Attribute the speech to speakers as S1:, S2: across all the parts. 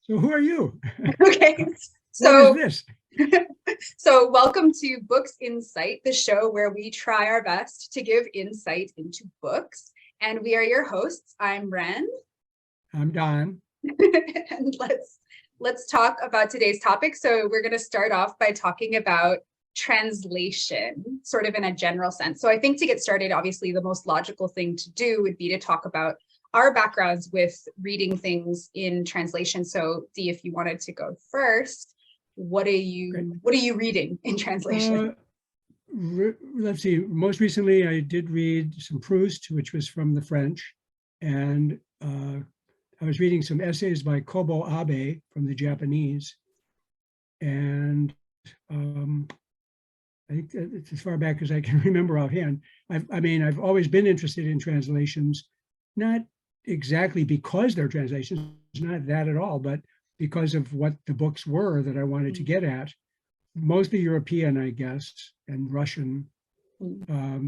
S1: So who are you?
S2: Okay,
S1: What
S2: so
S1: is this?
S2: so welcome to Books Insight, the show where we try our best to give insight into books. And we are your hosts. I'm Ren.
S1: I'm Don.
S2: And let's talk about today's topic. So we're going to start off by talking about translation, sort of in a general sense. So I think to get started, obviously, the most logical thing to do would be to talk about our backgrounds with reading things in translation. So Dee, if you wanted to go first, what are you reading in translation?
S1: Let's see. Most recently, I did read some Proust, which was from the French, and I was reading some essays by Kobo Abe from the Japanese, and I think it's as far back as I can remember offhand. I've always been interested in translations, not exactly because they're translations, not that at all, but because of what the books were that I wanted to get at. Mostly European, I guess, and Russian.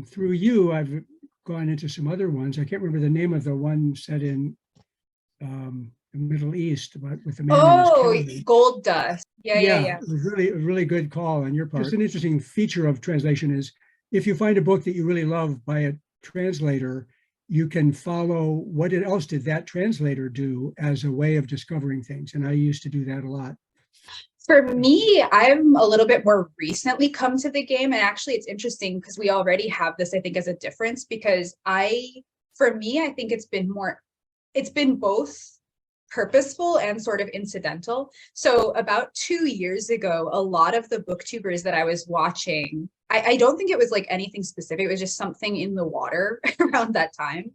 S1: Through you, I've gone into some other ones. I can't remember the name of the one set in the Middle East, but with the man in his
S2: Gold Dust. Yeah.
S1: It was really a really good call on your part. Just an interesting feature of translation is if you find a book that you really love by a translator, you can follow what else did that translator do as a way of discovering things. And I used to do that a lot.
S2: For me, I'm a little bit more recently come to the game. And actually, it's interesting because we already have this, I think, as a difference, because for me, I think it's been both purposeful and sort of incidental. So about 2 years ago, a lot of the booktubers that I was watching, I don't think it was like anything specific. It was just something in the water around that time,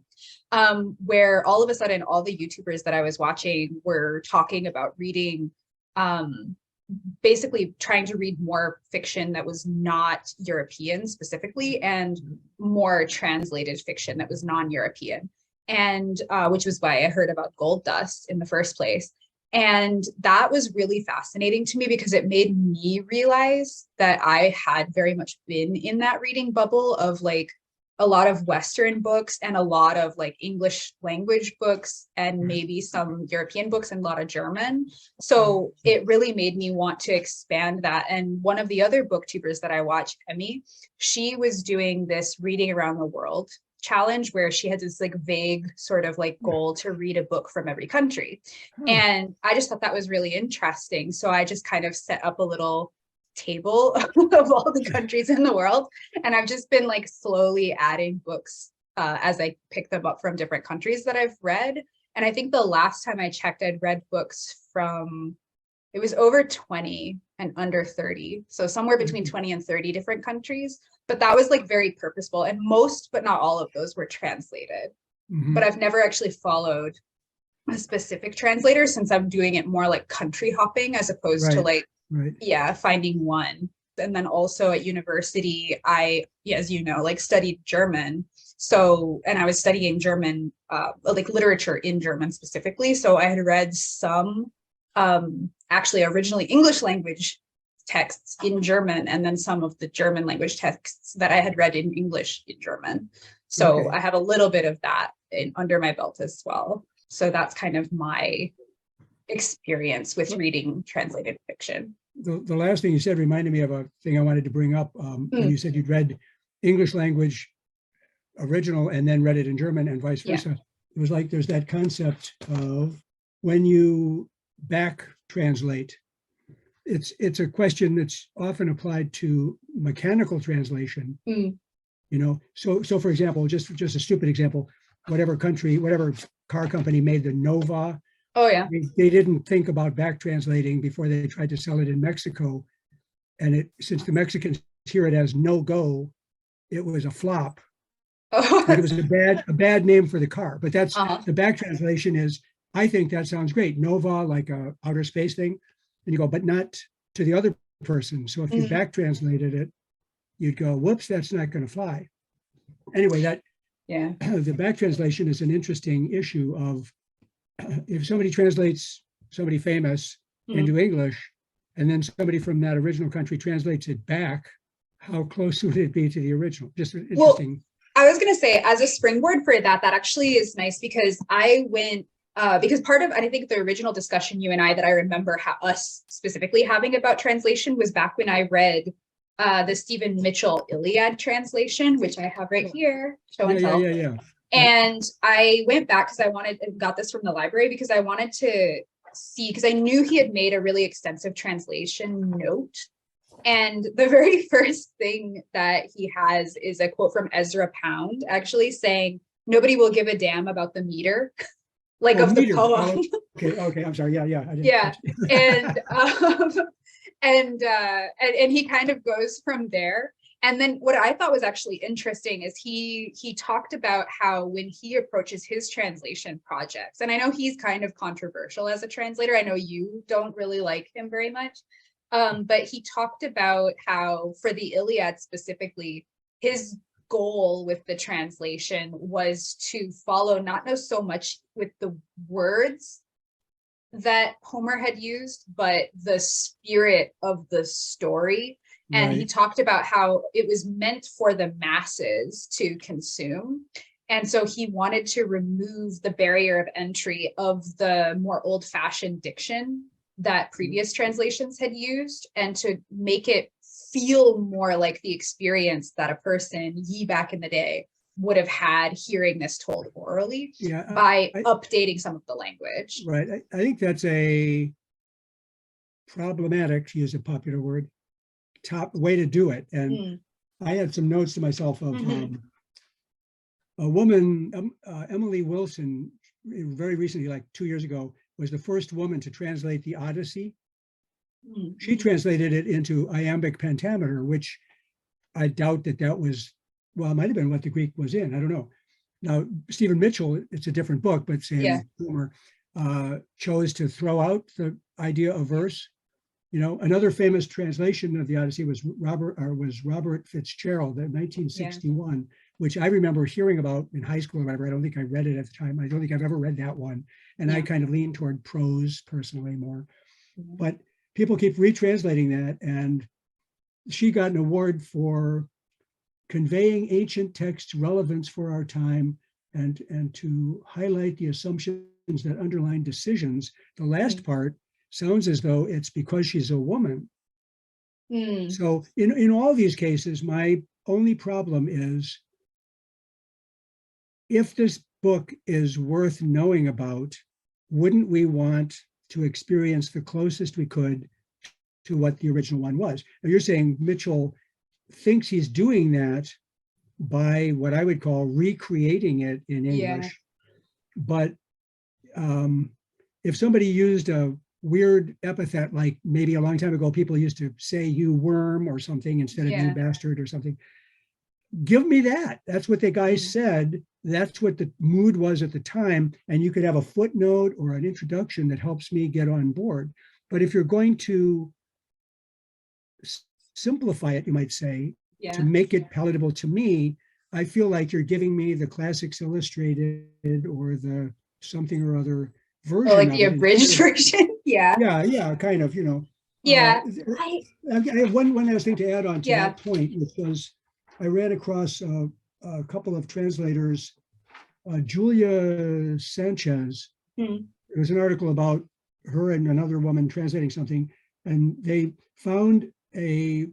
S2: where all of a sudden, all the YouTubers that I was watching were talking about reading, basically trying to read more fiction that was not European specifically, and more translated fiction that was non-European. And which was why I heard about Gold Dust in the first place. And that was really fascinating to me because it made me realize that I had very much been in that reading bubble of like a lot of Western books and a lot of like English language books and maybe some European books and a lot of German. So it really made me want to expand that. And one of the other booktubers that I watch, Emmie, she was doing this reading around the world challenge where she had this like vague sort of like goal to read a book from every country. And I just thought that was really interesting. So I just kind of set up a little table of all the countries in the world. And I've just been like slowly adding books as I pick them up from different countries that I've read. And I think the last time I checked, I'd read books it was over 20 and under 30. So somewhere between 20 and 30 different countries. But that was like very purposeful. And most, but not all of those were translated. But I've never actually followed a specific translator since I'm doing it more like country hopping as opposed to like, finding one. And then also at university, I, as you know, like studied German. So, and I was studying German, like literature in German specifically. So I had read some actually originally English language texts in German, and then some of the German language texts that I had read in English in German. So I have a little bit of that under my belt as well. So that's kind of my experience with reading translated fiction.
S1: The last thing you said reminded me of a thing I wanted to bring up. When you said you'd read English language original and then read it in German and vice versa. It was like there's that concept of when you back translate, it's a question that's often applied to mechanical translation. So for example, just a stupid example, whatever car company made the Nova, they didn't think about back translating before they tried to sell it in Mexico, and since the Mexicans hear it as no go, it was a flop. But it was a bad name for the car. But that's the back translation is, I think that sounds great. Nova, like a outer space thing. And you go, but not to the other person. So if you back translated it, you'd go, whoops, that's not going to fly. Anyway, the back translation is an interesting issue of if somebody translates somebody famous into English, and then somebody from that original country translates it back, how close would it be to the original? Just interesting.
S2: I was going to say, as a springboard for that actually is nice because I went because part of, and I think the original discussion you and I that I remember us specifically having about translation was back when I read the Stephen Mitchell Iliad translation, which I have right here, show and tell. And I went back because got this from the library because I wanted to see, because I knew he had made a really extensive translation note. And the very first thing that he has is a quote from Ezra Pound, actually saying, "Nobody will give a damn about the meter." Like of the poem.
S1: Okay, I'm sorry. Yeah.
S2: And he kind of goes from there. And then what I thought was actually interesting is he talked about how when he approaches his translation projects, and I know he's kind of controversial as a translator. I know you don't really like him very much. But he talked about how for the Iliad specifically, his goal with the translation was to follow not so much with the words that Homer had used, but the spirit of the story. And he talked about how it was meant for the masses to consume. And so he wanted to remove the barrier of entry of the more old-fashioned diction that previous translations had used, and to make it feel more like the experience that a person back in the day would have had hearing this told orally by updating some of the language.
S1: Right. I think that's a problematic, to use a popular word, top way to do it. And I had some notes to myself of a woman, Emily Wilson, very recently, like 2 years ago, was the first woman to translate the Odyssey. She translated it into iambic pentameter, which I doubt that was, well, it might have been what the Greek was in. I don't know. Now, Stephen Mitchell, it's a different book, but same Homer, chose to throw out the idea of verse. You know, another famous translation of the Odyssey was Robert Fitzgerald in 1961, which I remember hearing about in high school or whatever. I don't think I read it at the time. I don't think I've ever read that one. And I kind of lean toward prose personally more. But people keep retranslating that, and she got an award for conveying ancient texts' relevance for our time and to highlight the assumptions that underline decisions. The last part sounds as though it's because she's a woman. So in all these cases, my only problem is, if this book is worth knowing about, wouldn't we want to experience the closest we could to what the original one was? Now, you're saying Mitchell thinks he's doing that by what I would call recreating it in English. But if somebody used a weird epithet, like maybe a long time ago, people used to say "you worm" or something instead of "you bastard" or something, give me that. That's what the guy said. That's what the mood was at the time. And you could have a footnote or an introduction that helps me get on board. But if you're going to simplify it, you might say, to make it palatable to me, I feel like you're giving me the Classics Illustrated or the something or other version.
S2: Or like the abridged version.
S1: Yeah, kind of, you know. I have one last thing to add on to that point, which was, I ran across a couple of translators, Julia Sanchez. There was an article about her and another woman translating something, and they found a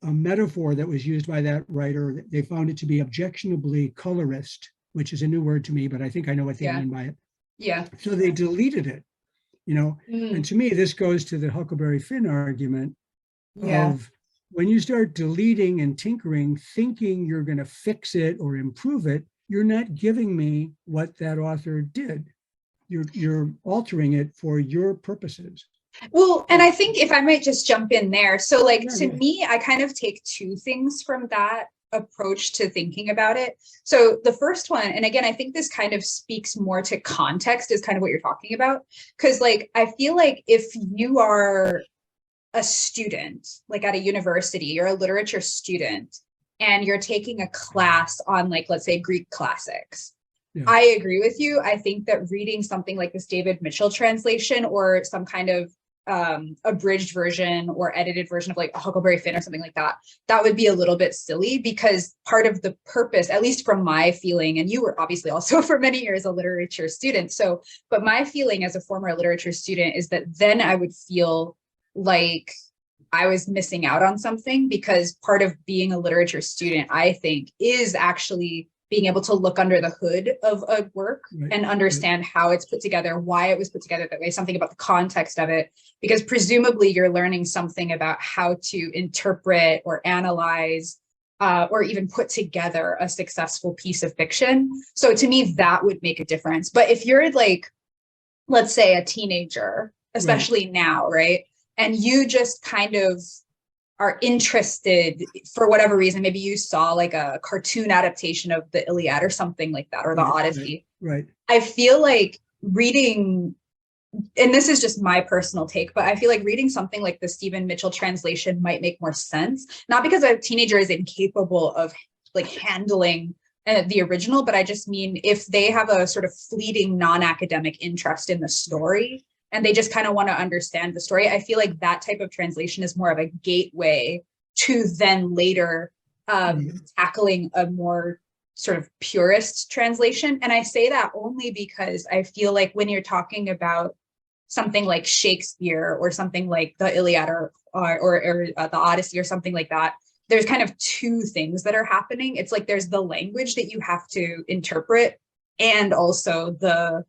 S1: metaphor that was used by that writer. They found it to be objectionably colorist, which is a new word to me, but I think I know what they mean by it. So they deleted it, you know. And to me, this goes to the Huckleberry Finn argument of, when you start deleting and tinkering, thinking you're going to fix it or improve it, you're not giving me what that author did. You're altering it for your purposes.
S2: Well, and I think if I might just jump in there. So like, to me, I kind of take two things from that approach to thinking about it. So the first one, and again, I think this kind of speaks more to context, is kind of what you're talking about. Because like, I feel like if you are a student, like at a university, you're a literature student, and you're taking a class on, like, let's say Greek classics. I agree with you. I think that reading something like this David Mitchell translation, or some kind of abridged version or edited version of like a Huckleberry Finn or something like that, that would be a little bit silly, because part of the purpose, at least from my feeling, and you were obviously also for many years a literature student, so, but my feeling as a former literature student is that then I would feel like I was missing out on something, because part of being a literature student, I think, is actually being able to look under the hood of a work and understand how it's put together, why it was put together that way, something about the context of it, because presumably you're learning something about how to interpret or analyze or even put together a successful piece of fiction. So to me, that would make a difference. But if you're like, let's say a teenager, especially now, right? And you just kind of are interested for whatever reason, maybe you saw like a cartoon adaptation of the Iliad or something like that, or the Odyssey.
S1: Right.
S2: I feel like reading, and this is just my personal take, but I feel like reading something like the Stephen Mitchell translation might make more sense. Not because a teenager is incapable of like handling the original, but I just mean if they have a sort of fleeting non-academic interest in the story, and they just kind of want to understand the story, I feel like that type of translation is more of a gateway to then later tackling a more sort of purist translation. And I say that only because I feel like when you're talking about something like Shakespeare or something like the Iliad or the Odyssey or something like that, there's kind of two things that are happening. It's like there's the language that you have to interpret, and also the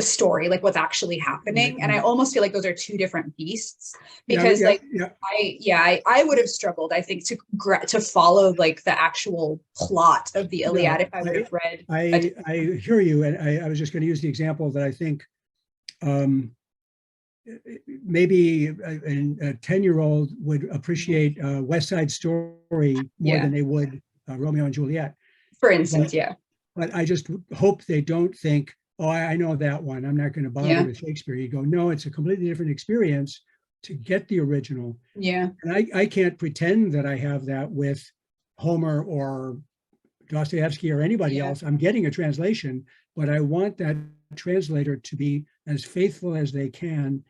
S2: story, like what's actually happening. And I almost feel like those are two different beasts, because I would have struggled, I think, to follow like the actual plot of the Iliad if I would have read.
S1: I hear you. And I was just going to use the example that I think maybe a 10-year-old would appreciate West Side Story more than they would Romeo and Juliet.
S2: For instance,
S1: But I just hope they don't think, oh, I know that one, I'm not going to bother with Shakespeare. You go, no, it's a completely different experience to get the original.
S2: Yeah.
S1: And I can't pretend that I have that with Homer or Dostoevsky or anybody else. I'm getting a translation, but I want that translator to be as faithful as they can.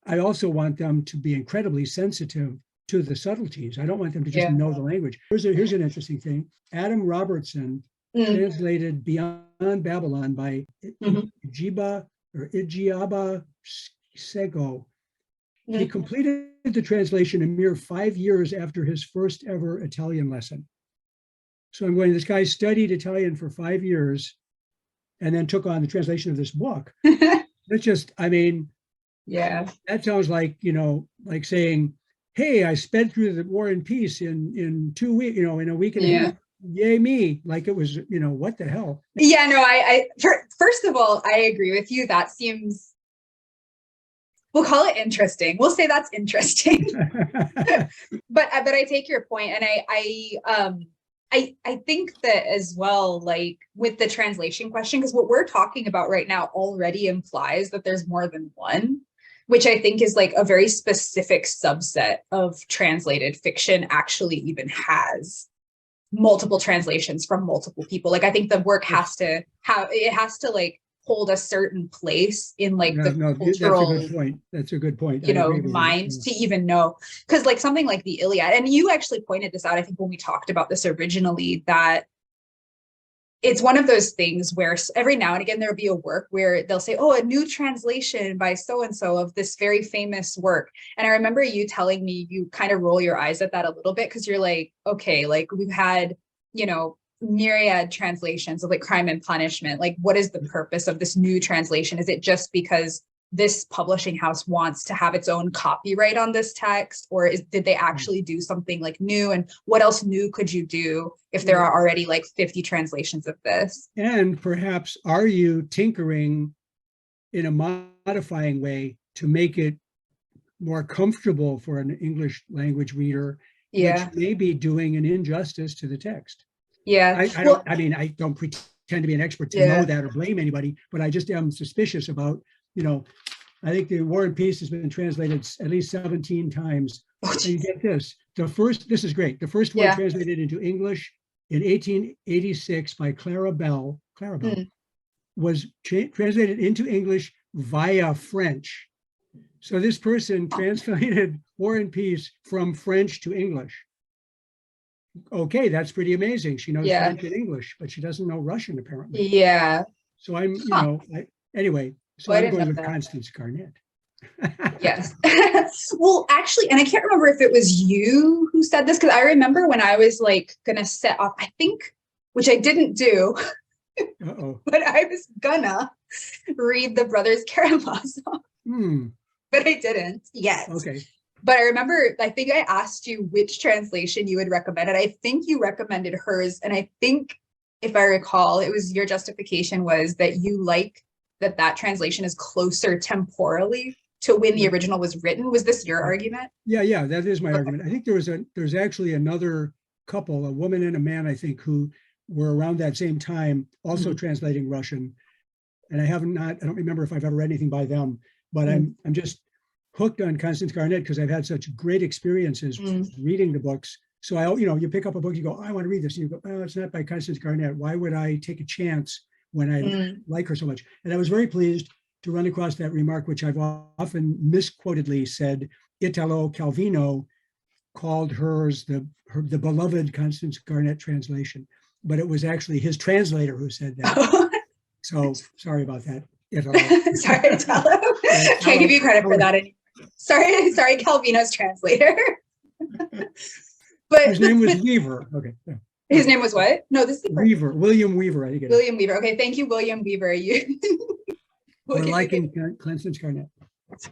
S1: I also want them to be incredibly sensitive to the subtleties. I don't want them to just know the language. Here's an interesting thing. Adam Robertson translated Beyond Babylon by Ijiaba Sego. He completed the translation a mere 5 years after his first ever Italian lesson. So I'm going, this guy studied Italian for 5 years and then took on the translation of this book. It's just, I mean, that sounds like, like saying, hey, I sped through the War and Peace in 2 weeks, in a week and a half. Yay me, like it was, what the hell?
S2: Yeah, no, first of all, I agree with you. That seems, we'll call it interesting. We'll say that's interesting. but I take your point, and I think that as well, like with the translation question, because what we're talking about right now already implies that there's more than one, which I think is like a very specific subset of translated fiction actually even has multiple translations from multiple people. Like I think the work has to like hold a certain place in like the cultural.
S1: That's a good point.
S2: Mind to even know, because like something like the Iliad, and you actually pointed this out, I think when we talked about this originally, that it's one of those things where every now and again there'll be a work where they'll say, oh, a new translation by so-and-so of this very famous work. And I remember you telling me you kind of roll your eyes at that a little bit, because you're like, okay, like we've had, myriad translations of like Crime and Punishment. Like, what is the purpose of this new translation? Is it just because this publishing house wants to have its own copyright on this text, or did they actually do something like new? And what else new could you do if there are already like 50 translations of this?
S1: And perhaps are you tinkering in a modifying way to make it more comfortable for an English language reader, which may be doing an injustice to the text? I don't pretend to be an expert to know that or blame anybody, but I just am suspicious about, I think the War and Peace has been translated at least 17 times. And you get this. This is great. The first one translated into English in 1886 by Clara Bell was translated into English via French So this person translated War and Peace from French to English. Okay, that's pretty amazing. She knows
S2: Yeah.
S1: French and English, but she doesn't know Russian apparently.
S2: Yeah.
S1: So I'm, anyway, so
S2: Oh, I
S1: I'm
S2: didn't
S1: going
S2: know
S1: with
S2: that.
S1: Constance Garnett.
S2: Yes. Well, actually, and I can't remember if it was you who said this, because I remember when I was like gonna set off, I think, which I didn't do,
S1: Uh-oh.
S2: but I was gonna read the Brothers Karamazov, but I didn't yet.
S1: Okay.
S2: But I remember, I think I asked you which translation you would recommend, and I think you recommended hers. And I think, if I recall, it was your justification was that you like that translation is closer temporally to when the original was written. Was this your argument?
S1: Yeah, that is my argument. I think there's actually another couple, a woman and a man, I think, who were around that same time also translating Russian. And I don't remember if I've ever read anything by them, but I'm just hooked on Constance Garnett because I've had such great experiences reading the books. So you pick up a book, you go, I want to read this. And you go, oh, it's not by Constance Garnett. Why would I take a chance when I like her so much? And I was very pleased to run across that remark, which I've often misquotedly said, Italo Calvino called hers the beloved Constance Garnett translation, but it was actually his translator who said that. So sorry about that.
S2: Sorry, Italo. Can't give you credit for that anymore. Sorry, Calvino's translator. But
S1: his name was Weaver. Okay. Yeah.
S2: His name was what? No, this is
S1: Weaver. William Weaver. I think it is.
S2: William Weaver. Okay, thank you, William Weaver.
S1: We're liking Constance Garnett.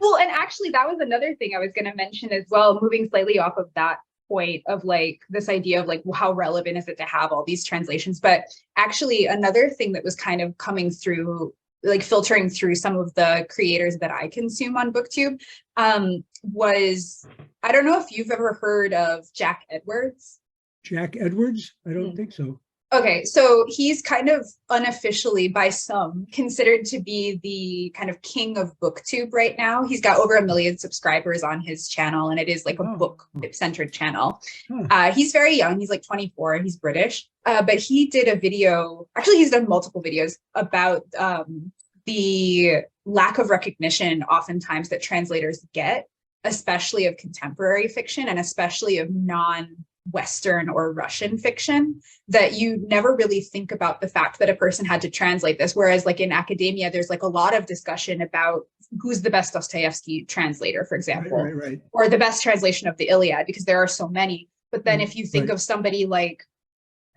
S2: Well, and actually, that was another thing I was going to mention as well, moving slightly off of that point of like this idea of like, how relevant is it to have all these translations? But actually, another thing that was kind of coming through, like filtering through some of the creators that I consume on BookTube, was, I don't know if you've ever heard of Jack Edwards.
S1: Jack Edwards? I don't think so.
S2: Okay, so he's kind of unofficially by some considered to be the kind of king of BookTube right now. He's got over 1 million subscribers on his channel, and it is like a book-centered channel. He's very young. He's like 24, and he's British. But he did a video, actually he's done multiple videos about the lack of recognition oftentimes that translators get, especially of contemporary fiction and especially of non-Western or Russian fiction, that you never really think about the fact that a person had to translate this. Whereas like in academia, there's like a lot of discussion about who's the best Dostoevsky translator, for example,
S1: right.
S2: or the best translation of the Iliad, because there are so many. But then if you think of somebody like,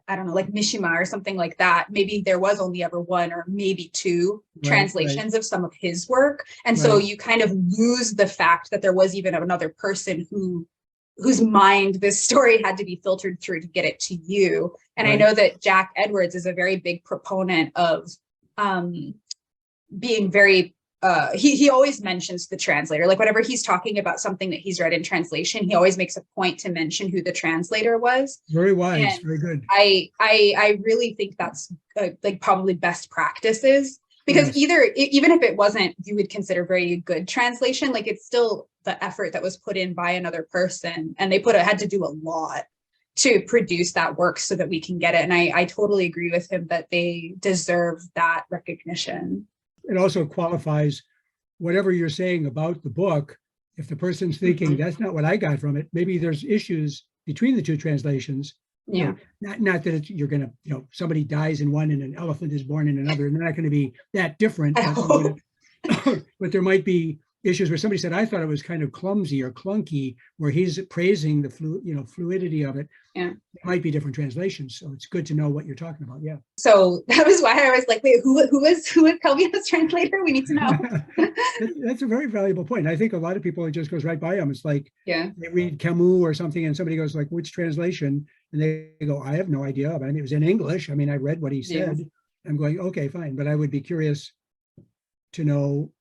S2: I don't know, like Mishima or something like that, maybe there was only ever one or maybe two translations of some of his work. And so you kind of lose the fact that there was even another person whose mind this story had to be filtered through to get it to you. And I know that Jack Edwards is a very big proponent of being very, he always mentions the translator. Like whenever he's talking about something that he's read in translation, he always makes a point to mention who the translator was.
S1: Very wise,
S2: and
S1: very good.
S2: I really think that's like probably best practices, because even if it wasn't, you would consider very good translation, like it's still the effort that was put in by another person, and they had to do a lot to produce that work so that we can get it. And I totally agree with him that they deserve that recognition.
S1: It also qualifies whatever you're saying about the book. If the person's thinking that's not what I got from it, maybe there's issues between the two translations.
S2: Yeah.
S1: Not that you're going to, somebody dies in one and an elephant is born in another, and they're not going to be that different. But there might be issues where somebody said, I thought it was kind of clumsy or clunky, where he's praising the fluidity of it. Yeah. It might be different translations. So it's good to know what you're talking about. Yeah.
S2: So that was why I was like, wait, who is Calvino's translator? We need to know.
S1: That's a very valuable point. I think a lot of people, it just goes right by them. It's like they read Camus or something and somebody goes like, which translation? And they go, I have no idea. I mean, it was in English. I mean, I read what he said. Yeah. I'm going, okay, fine. But I would be curious to know,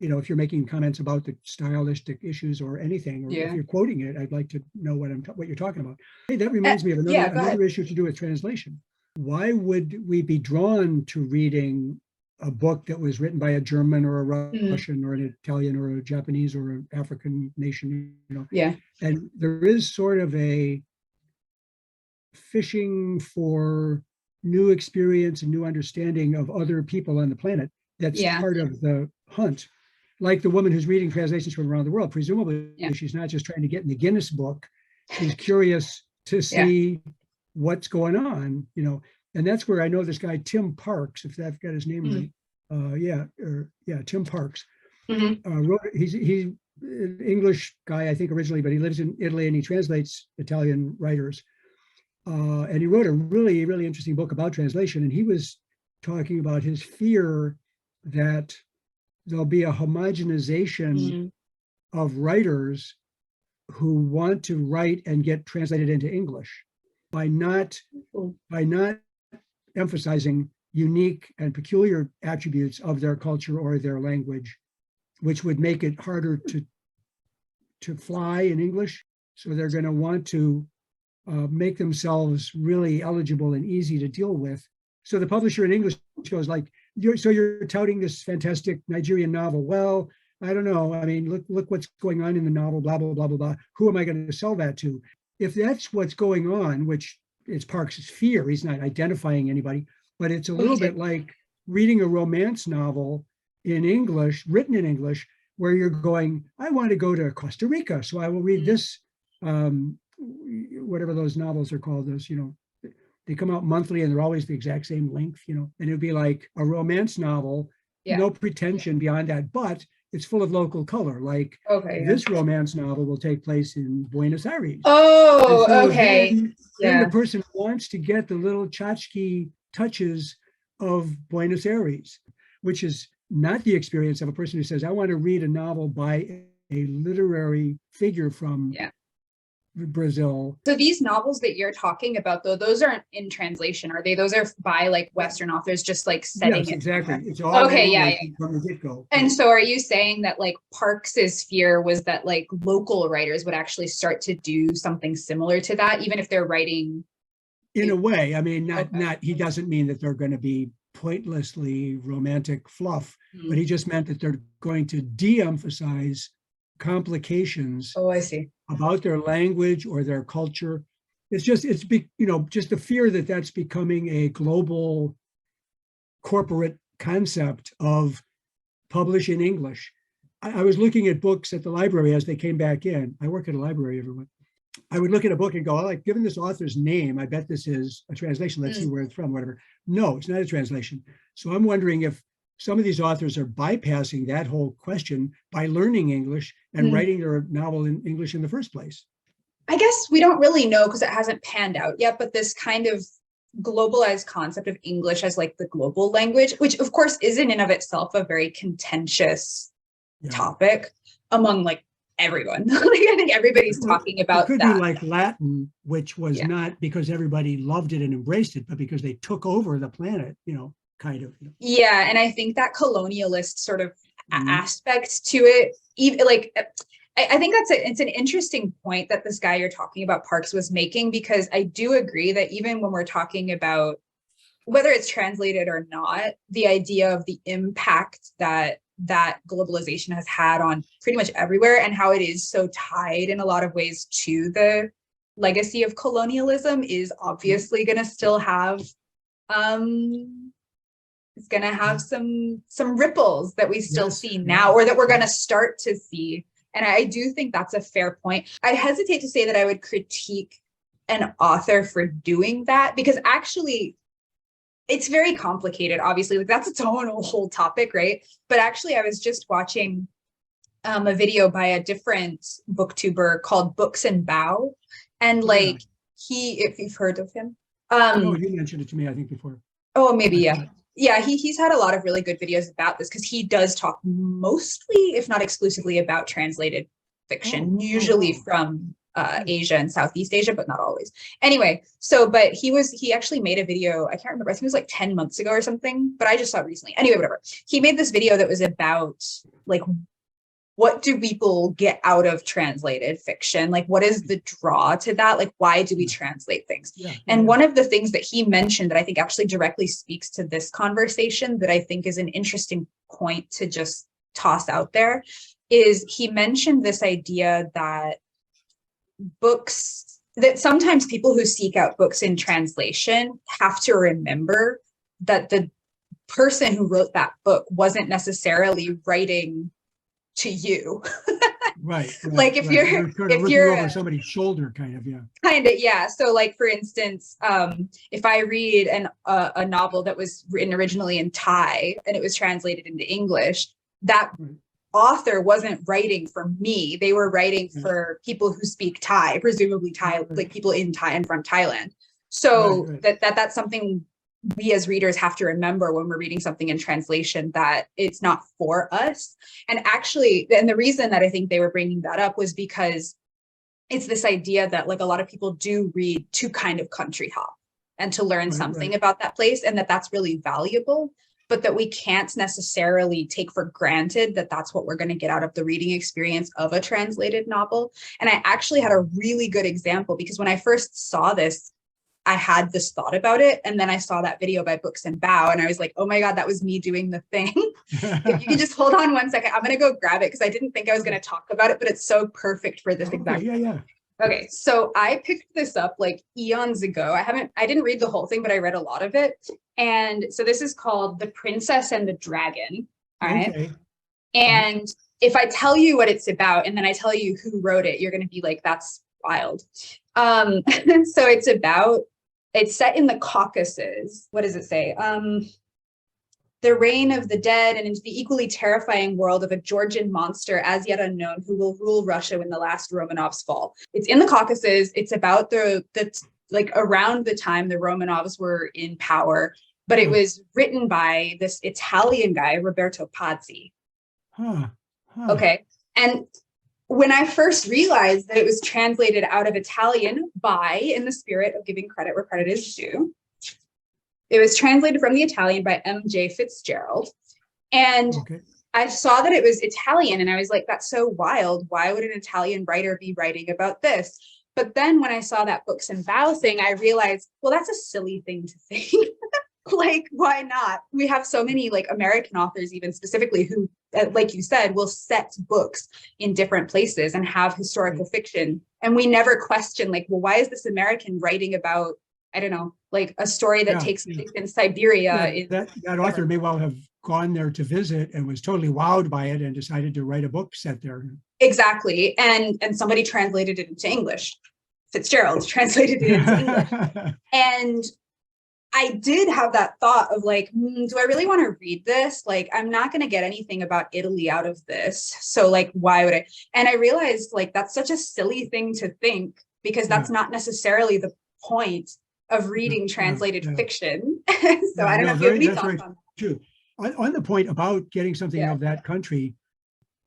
S1: if you're making comments about the stylistic issues or anything, or if you're quoting it, I'd like to know what you're talking about. Hey, that reminds me of another issue to do with translation. Why would we be drawn to reading a book that was written by a German or a Russian or an Italian or a Japanese or an African nation? And there is sort of a fishing for new experience and new understanding of other people on the planet. That's part of the hunt. like the woman who's reading translations from around the world, presumably
S2: Yeah.
S1: she's not just trying to get in the Guinness book. She's curious to see what's going on, and that's where I know this guy, Tim Parks, if I've got his name right. Tim Parks. He's an English guy, I think, originally, but he lives in Italy and he translates Italian writers. And he wrote a really, really interesting book about translation. And he was talking about his fear that there'll be a homogenization of writers who want to write and get translated into English by not emphasizing unique and peculiar attributes of their culture or their language, which would make it harder to fly in English. So they're going to want to make themselves really eligible and easy to deal with. So the publisher in English goes like, you're touting this fantastic Nigerian novel. Well, I don't know. I mean, look what's going on in the novel, blah, blah, blah, blah, blah. Who am I going to sell that to? If that's what's going on, which is Parks' fear, he's not identifying anybody, but it's a little bit like reading a romance novel in English, written in English, where you're going, I want to go to Costa Rica, so I will read this, whatever those novels are called, those, they come out monthly and they're always the exact same length, and it would be like a romance novel, no pretension beyond that, but it's full of local color. Like this romance novel will take place in Buenos Aires.
S2: Oh,
S1: so
S2: okay.
S1: Then the person wants to get the little tchotchke touches of Buenos Aires, which is not the experience of a person who says, I want to read a novel by a literary figure from Brazil.
S2: So these novels that you're talking about, though, those aren't in translation, are they? Those are by like Western authors, just like setting it.
S1: Exactly. It's all from the get-go.
S2: And so are you saying that like Parks's fear was that like local writers would actually start to do something similar to that, even if they're writing?
S1: In a way, I mean, not he doesn't mean that they're going to be pointlessly romantic fluff, but he just meant that they're going to de-emphasize complications about their language or their culture. It's just the fear that that's becoming a global corporate concept of publish in English. I was looking at books at the library as they came back in. I work at a library, everyone. I would look at a book and go, like, given this author's name, I bet this is a translation. Let's see where it's from, whatever. No, it's not a translation. So I'm wondering if some of these authors are bypassing that whole question by learning English and writing their novel in English in the first place.
S2: I guess we don't really know because it hasn't panned out yet, but this kind of globalized concept of English as like the global language, which of course is in and of itself a very contentious topic among like everyone. Like, I think everybody's talking about
S1: it could
S2: that.
S1: be like Latin, which was not because everybody loved it and embraced it, but because they took over the planet, kind of.
S2: Yeah, and I think that colonialist sort of aspect to it, even like I think it's an interesting point that this guy you're talking about, Parks, was making, because I do agree that even when we're talking about whether it's translated or not, the idea of the impact that globalization has had on pretty much everywhere and how it is so tied in a lot of ways to the legacy of colonialism is obviously going to still have it's going to have some ripples that we still see now, or that we're going to start to see. And I do think that's a fair point. I hesitate to say that I would critique an author for doing that, because actually it's very complicated. Obviously, like that's its own whole topic, right? But actually, I was just watching a video by a different booktuber called BooksandBao, and like if you've heard of him,
S1: no, you mentioned it to me, I think, before.
S2: Oh, maybe he's had a lot of really good videos about this, because he does talk mostly, if not exclusively, about translated fiction, usually from Asia and Southeast Asia, but not always. Anyway, but he actually made a video, I can't remember, I think it was like 10 months ago or something, but I just saw it recently. Anyway, whatever. He made this video that was about like, what do people get out of translated fiction? Like, what is the draw to that? Like, why do we translate things? And one of the things that he mentioned that I think actually directly speaks to this conversation, that I think is an interesting point to just toss out there, is he mentioned this idea that sometimes people who seek out books in translation have to remember that the person who wrote that book wasn't necessarily writing to you.
S1: Right.
S2: Like if you're
S1: sort of
S2: if
S1: looking
S2: you're
S1: over somebody's shoulder, kind of, yeah.
S2: kind of, yeah. So like for instance, if I read a novel that was written originally in Thai and it was translated into English, that
S1: Right.
S2: author wasn't writing for me. They were writing for people who speak Thai, presumably Thai,
S1: Right.
S2: like people in Thai and from Thailand. So
S1: Right.
S2: that's something we as readers have to remember when we're reading something in translation, that it's not for us. And actually, and the reason that I think they were bringing that up was because it's this idea that like a lot of people do read to kind of country hop and to learn something about that place, and that that's really valuable, but that we can't necessarily take for granted that that's what we're going to get out of the reading experience of a translated novel. And I actually had a really good example, because when I first saw this, I had this thought about it, and then I saw that video by BooksandBao, and I was like, oh my God, that was me doing the thing. If you can just hold on 1 second, I'm going to go grab it, because I didn't think I was going to talk about it, but it's so perfect for this exact.
S1: Yeah.
S2: Okay, so I picked this up like eons ago. I didn't read the whole thing, but I read a lot of it. And so this is called The Princess and the Dragon. All right.
S1: Okay.
S2: And if I tell you what it's about and then I tell you who wrote it, you're going to be like, that's wild. So it's set in the Caucasus. What does it say? The reign of the dead, and into the equally terrifying world of a Georgian monster as yet unknown who will rule Russia when the last Romanovs fall. It's in the Caucasus. It's about the like around the time the Romanovs were in power, but it was written by this Italian guy, Roberto Pazzi. Okay. And when I first realized that it was translated out of Italian by, in the spirit of giving credit where credit is due, it was translated from the Italian by M.J. Fitzgerald. And I saw that it was Italian, and I was like, that's so wild. Why would an Italian writer be writing about this? But then when I saw that BooksandBao thing, I realized, well, that's a silly thing to think. Like, why not? We have so many like American authors, even specifically, who, like you said, will set books in different places and have historical fiction. And we never question, like, well, why is this American writing about, I don't know, like a story that takes place in Siberia?
S1: That author may well have gone there to visit and was totally wowed by it and decided to write a book set there.
S2: Exactly. And somebody translated it into English. Fitzgerald translated it into English. And I did have that thought of like, do I really want to read this? Like, I'm not going to get anything about Italy out of this. So like, why would I? And I realized like, that's such a silly thing to think, because that's not necessarily the point of reading translated fiction. So I don't know if you have any thoughts on that.
S1: True. On the point about getting something of that country,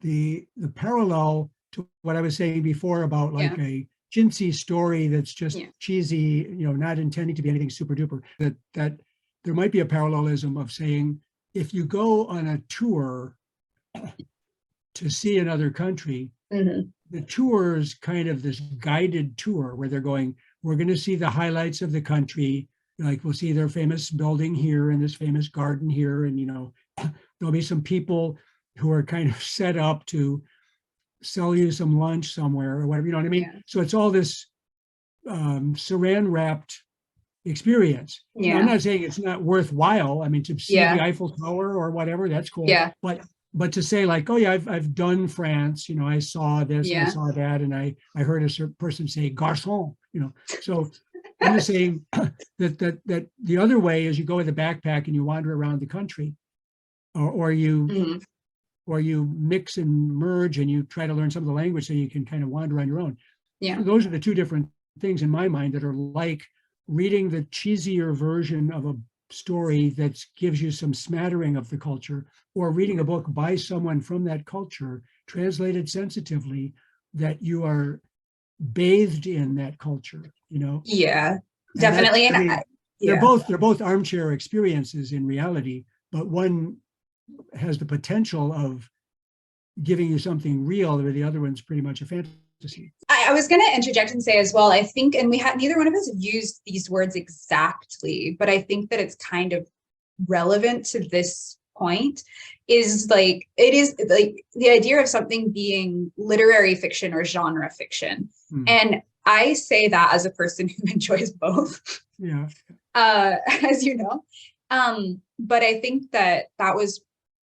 S1: the parallel to what I was saying before about like a chintzy story that's just cheesy, not intending to be anything super duper, that there might be a parallelism of saying, if you go on a tour to see another country, the tour is kind of this guided tour where they're going, we're going to see the highlights of the country. Like we'll see their famous building here and this famous garden here. And, there'll be some people who are kind of set up to sell you some lunch somewhere or whatever, you know what I mean? Yeah. So it's all this saran wrapped experience. Yeah. Now, I'm not saying it's not worthwhile. I mean, to see the Eiffel Tower or whatever, that's cool. Yeah. But to say like, oh yeah, I've done France, I saw this, I saw that, and I heard a certain person say garçon, So I'm just saying that the other way is you go with a backpack and you wander around the country, or you mix and merge and you try to learn some of the language so you can kind of wander on your own. Yeah. So those are the two different things in my mind that are like reading the cheesier version of a story that gives you some smattering of the culture, or reading a book by someone from that culture, translated sensitively, that you are bathed in that culture,
S2: Yeah, definitely.
S1: They're both armchair experiences in reality, but one has the potential of giving you something real, where the other one's pretty much a fantasy.
S2: I was going to interject and say as well, I think, and neither one of us have used these words exactly, but I think that it's kind of relevant to this point, is like, it is like the idea of something being literary fiction or genre fiction. And I say that as a person who enjoys both. Yeah. As you know. But I think that was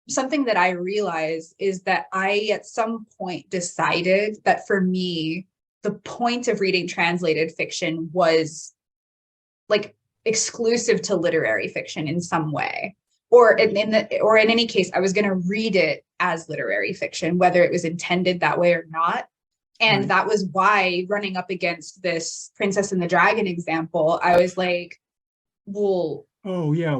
S2: something that I realized is that I, at some point, decided that for me, the point of reading translated fiction was like exclusive to literary fiction in some way, or in any case, I was going to read it as literary fiction, whether it was intended that way or not. And that was why, running up against this Princess and the Dragon example, I was like, well,
S1: oh yeah,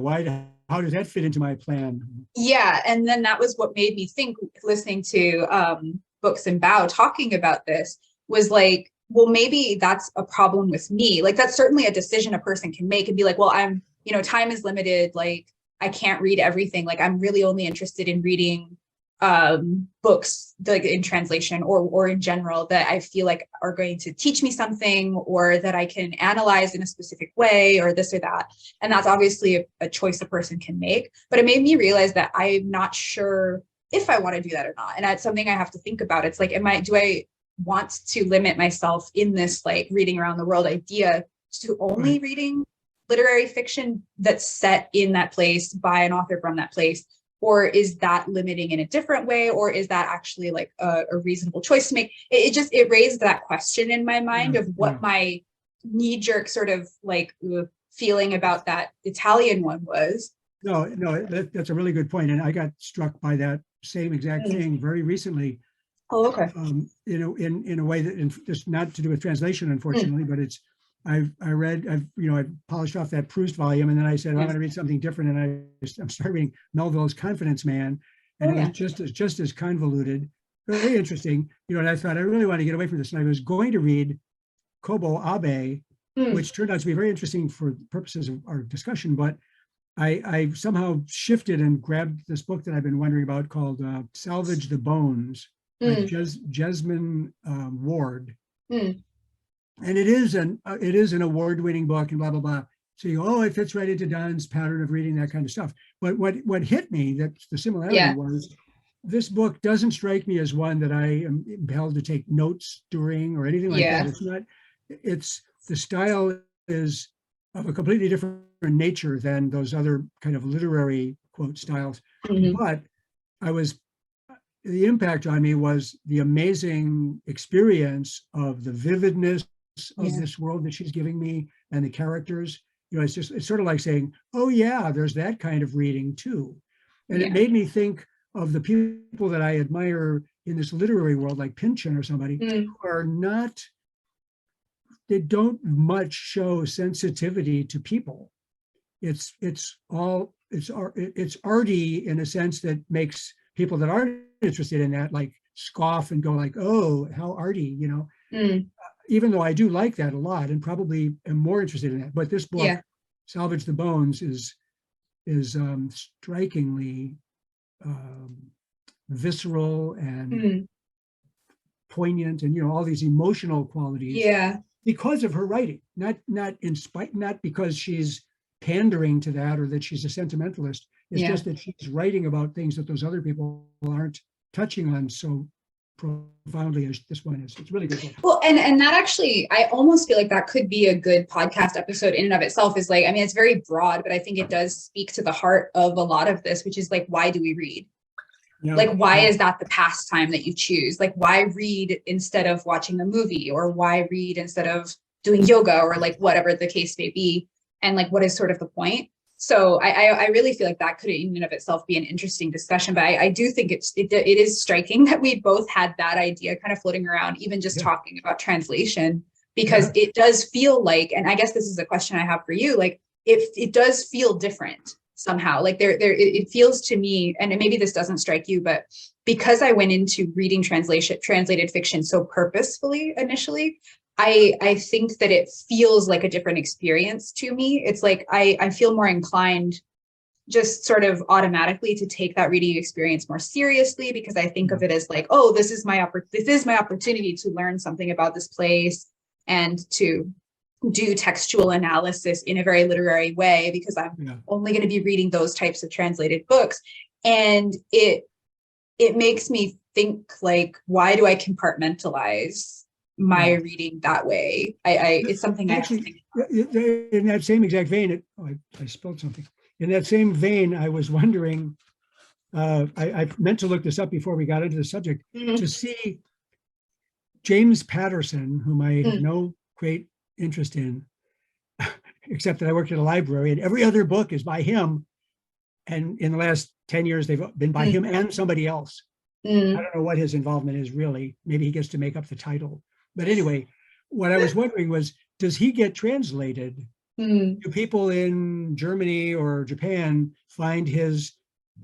S1: how does that fit into my plan?
S2: Yeah, and then that was what made me think, listening to BooksandBao talking about this, was like, well, maybe that's a problem with me. Like, that's certainly a decision a person can make and be like, well, time is limited, like I can't read everything, like I'm really only interested in reading books like in translation or in general that I feel like are going to teach me something, or that I can analyze in a specific way, or this or that. And that's obviously a choice a person can make. But it made me realize that I'm not sure if I want to do that or not. And that's something I have to think about. It's like, do I want to limit myself in this like reading around the world idea to only reading literary fiction that's set in that place by an author from that place? Or is that limiting in a different way? Or is that actually like a reasonable choice to make? It raised that question in my mind of what my knee-jerk sort of like feeling about that Italian one was.
S1: No, that's a really good point. And I got struck by that same exact thing very recently.
S2: Oh, okay.
S1: In a way that, just not to do with translation, unfortunately, but it's, I polished off that Proust volume, and then I said, I'm going to read something different, and I'm started reading Melville's Confidence Man, and it was just as convoluted, very interesting, and I thought I really want to get away from this, and I was going to read Kobo Abe, which turned out to be very interesting for purposes of our discussion, but I somehow shifted and grabbed this book that I've been wondering about called Salvage the Bones by Jesmyn Ward. And it is an award-winning book and blah, blah, blah. So you go, oh, it fits right into Don's pattern of reading, that kind of stuff. But what hit me, that's the similarity, was this book doesn't strike me as one that I am impelled to take notes during or anything like that. It's not, the style is of a completely different nature than those other kind of literary quote styles. But the impact on me was the amazing experience of the vividness of this world that she's giving me and the characters. It's sort of like saying, oh yeah, there's that kind of reading too. And it made me think of the people that I admire in this literary world, like Pynchon or somebody, who are not, they don't much show sensitivity to people. It's arty in a sense that makes people that aren't interested in that like scoff and go like, oh, how arty, even though I do like that a lot and probably am more interested in that. But this book, Salvage the Bones, is strikingly visceral and poignant, and all these emotional qualities because of her writing, not because she's pandering to that or that she's a sentimentalist. It's just that she's writing about things that those other people aren't touching on so profoundly as this one is. It's really good.
S2: Well, and that actually, I almost feel like that could be a good podcast episode in and of itself. Is like, I mean, it's very broad, but I think it does speak to the heart of a lot of this, which is like, why do we read? Like, why is that the pastime that you choose? Like, why read instead of watching a movie, or why read instead of doing yoga, or like whatever the case may be? And like, what is sort of the point? So I really feel like that could in and of itself be an interesting discussion. But I do think it is striking that we both had that idea kind of floating around, even just talking about translation, because it does feel like, and I guess this is a question I have for you, like it does feel different somehow. Like it feels to me, and maybe this doesn't strike you, but because I went into reading translated fiction so purposefully initially, I think that it feels like a different experience to me. It's like I feel more inclined just sort of automatically to take that reading experience more seriously, because I think of it as like, oh, this is my opportunity to learn something about this place and to do textual analysis in a very literary way, because I'm only going to be reading those types of translated books. And it makes me think, like, why do I compartmentalize my reading that way? It's something
S1: actually, in that same exact vein, I spilled something. In that same vein, I was wondering I meant to look this up before we got into the subject,
S2: Mhm.
S1: to see James Patterson, whom I have no great interest in, except that I worked at a library and every other book is by him. And in the last 10 years, they've been by him and somebody else. I don't know what his involvement is really. Maybe he gets to make up the title. But anyway, what I was wondering was, does he get translated? Do people in Germany or Japan find his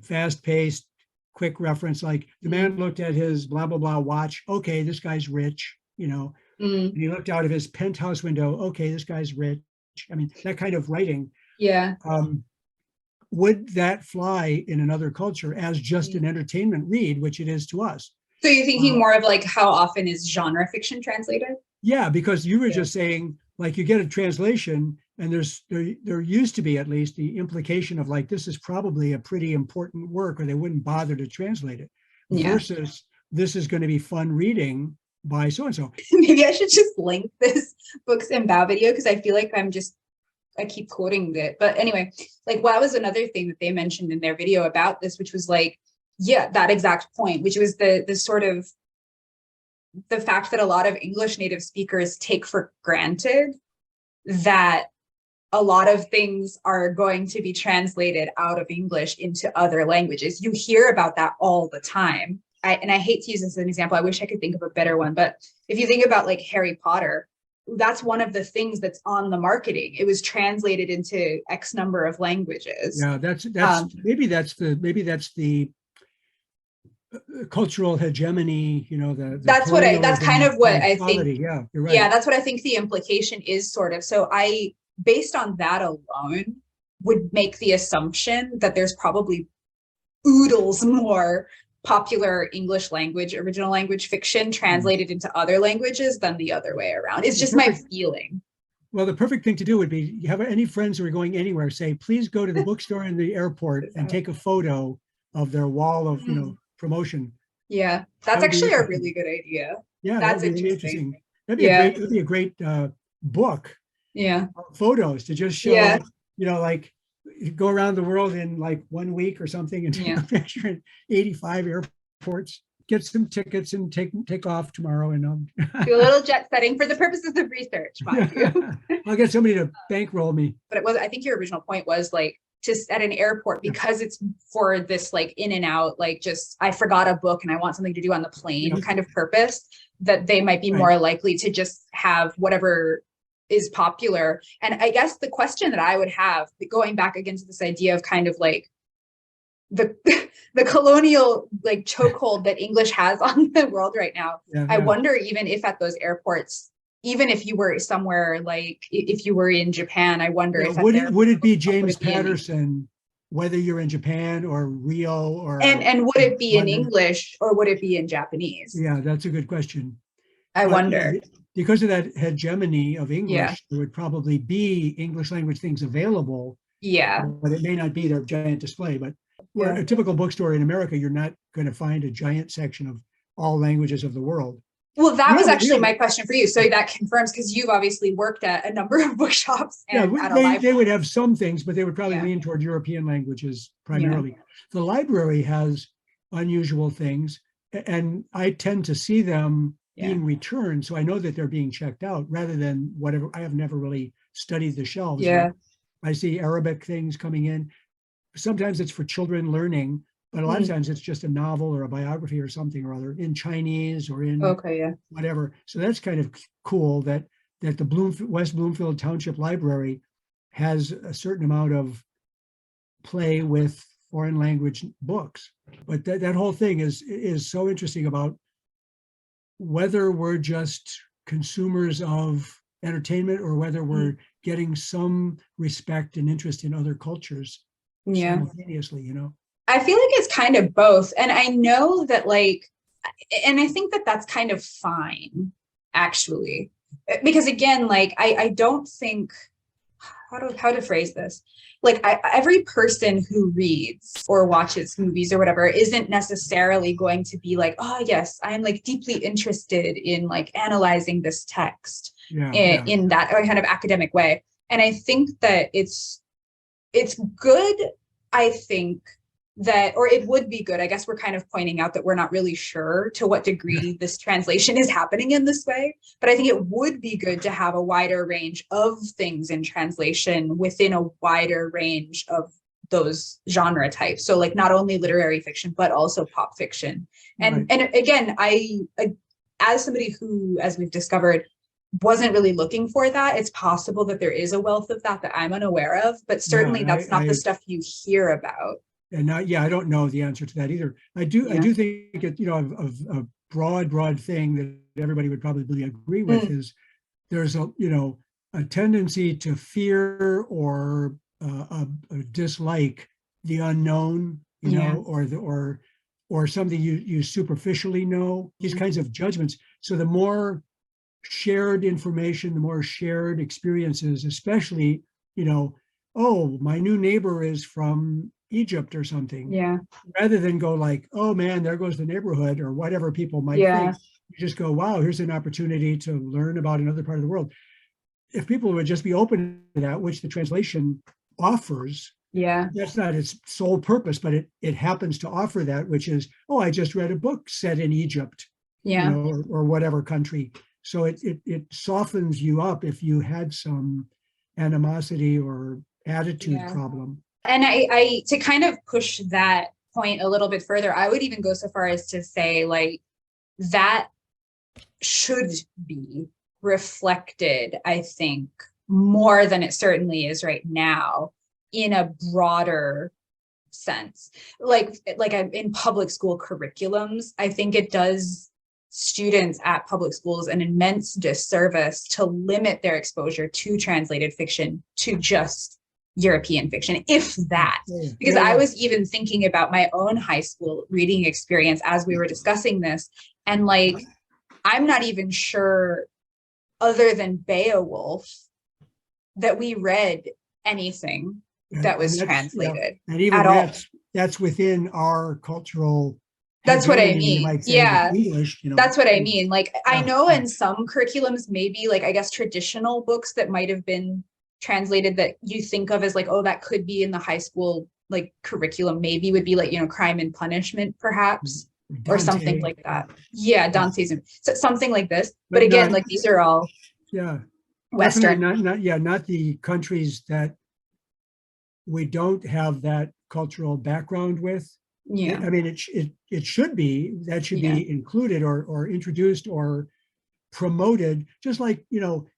S1: fast-paced, quick reference, like the man looked at his blah, blah, blah watch. Okay, this guy's rich, and he looked out of his penthouse window. Okay, this guy's rich. I mean, that kind of writing.
S2: Yeah.
S1: Would that fly in another culture as just an entertainment read, which it is to us?
S2: So you're thinking more of like how often is genre fiction translated?
S1: Yeah, because you were just saying, like, you get a translation and there used to be at least the implication of like, this is probably a pretty important work or they wouldn't bother to translate it, versus this is going to be fun reading by so-and-so.
S2: Maybe I should just link this Books and Bao video because I feel like I keep quoting it. But anyway, like, that was another thing that they mentioned in their video about this, which was like, yeah, that exact point, which was the sort of the fact that a lot of English native speakers take for granted that a lot of things are going to be translated out of English into other languages. You hear about that all the time. And I hate to use this as an example. I wish I could think of a better one. But if you think about like Harry Potter, that's one of the things that's on the marketing. It was translated into X number of languages.
S1: Yeah, that's maybe that's the cultural hegemony,
S2: that's kind of what I think.
S1: Yeah, you're right.
S2: Yeah, that's what I think the implication is, sort of. So I, based on that alone, would make the assumption that there's probably oodles more popular English language, original language fiction translated into other languages than the other way around. It's just my feeling.
S1: Well, the perfect thing to do would be, you have any friends who are going anywhere, say, please go to the bookstore in the airport and take a photo of their wall of, promotion.
S2: Yeah, that's actually a really good idea.
S1: Yeah,
S2: that's
S1: that'd be really
S2: interesting.
S1: That'd be a great book.
S2: Yeah.
S1: Photos to just show, like, go around the world in like 1 week or something and take a picture in 85 airports, get some tickets and take off tomorrow and
S2: do a little jet setting for the purposes of research, mind you.
S1: I'll get somebody to bankroll me.
S2: But I think your original point was like, just at an airport, because it's for this like in and out, like, just I forgot a book and I want something to do on the plane kind of purpose, that they might be more likely to just have whatever is popular. And I guess the question that I would have, going back again to this idea of kind of like the colonial like chokehold that English has on the world right now, I wonder even if at those airports, even if you were somewhere like, if you were in Japan, I wonder if
S1: would it be James Patterson, whether you're in Japan or Rio or
S2: and would it be in English or would it be in Japanese?
S1: Yeah, that's a good question.
S2: I wonder.
S1: Because of that hegemony of English, there would probably be English language things available.
S2: Yeah.
S1: But it may not be their giant display. But where a typical bookstore in America, you're not going to find a giant section of all languages of the world.
S2: Well, that was actually my question for you. So that confirms, because you've obviously worked at a number of bookshops. And
S1: they would have some things, but they would probably lean toward European languages primarily. The library has unusual things, and I tend to see them being returned. So I know that they're being checked out rather than whatever. I have never really studied the shelves.
S2: Yeah.
S1: I see Arabic things coming in. Sometimes it's for children learning, but a lot of times it's just a novel or a biography or something or other in Chinese or in whatever. So that's kind of cool that the West Bloomfield Township Library has a certain amount of play with foreign language books. But that whole thing is so interesting about whether we're just consumers of entertainment or whether we're getting some respect and interest in other cultures simultaneously,
S2: I feel like it's kind of both. And I know that and I think that that's kind of fine, actually, because again, I don't think, how to phrase this, every person who reads or watches movies or whatever isn't necessarily going to be like, oh yes, I'm deeply interested in analyzing this text in that kind of academic way. And I think that it's good, I think, that, or it would be good, I guess we're kind of pointing out that we're not really sure to what degree this translation is happening in this way, but I think it would be good to have a wider range of things in translation within a wider range of those genre types. So like not only literary fiction, but also pop fiction. And again, I, as somebody who, as we've discovered, wasn't really looking for that, it's possible that there is a wealth of that I'm unaware of, but certainly that's not the stuff you hear about.
S1: And I don't know the answer to that either. I do think it, a broad thing that everybody would probably agree with is there's a tendency to fear or a dislike the unknown, or something you superficially know, these kinds of judgments. So the more shared information, the more shared experiences, especially, oh, my new neighbor is from Egypt or something.
S2: Yeah.
S1: Rather than go like, oh man, there goes the neighborhood or whatever people might think. You just go, wow, here's an opportunity to learn about another part of the world. If people would just be open to that, which the translation offers, that's not its sole purpose, but it happens to offer that, which is, oh, I just read a book set in Egypt, or whatever country. So it softens you up if you had some animosity or attitude problem.
S2: And I to kind of push that point a little bit further, I would even go so far as to say like that should be reflected, I think, more than it certainly is right now in a broader sense. Like in public school curriculums, I think it does students at public schools an immense disservice to limit their exposure to translated fiction to just European fiction, if that. Because I was even thinking about my own high school reading experience as we were discussing this, and like I'm not even sure, other than Beowulf, that we read anything that was translated.
S1: And even that's within our cultural.
S2: That's what I mean.
S1: English,
S2: that's what I mean. Like I know in some curriculums, maybe like I guess traditional books that might have been translated that you think of as like, oh, that could be in the high school like curriculum, maybe would be like, Crime and Punishment, perhaps, Dante, or something like that. Yeah, Dante's, so something like this. But again, like these are all Western.
S1: Not the countries that we don't have that cultural background with.
S2: Yeah,
S1: I mean, it should be, that should be included or introduced or promoted, just like,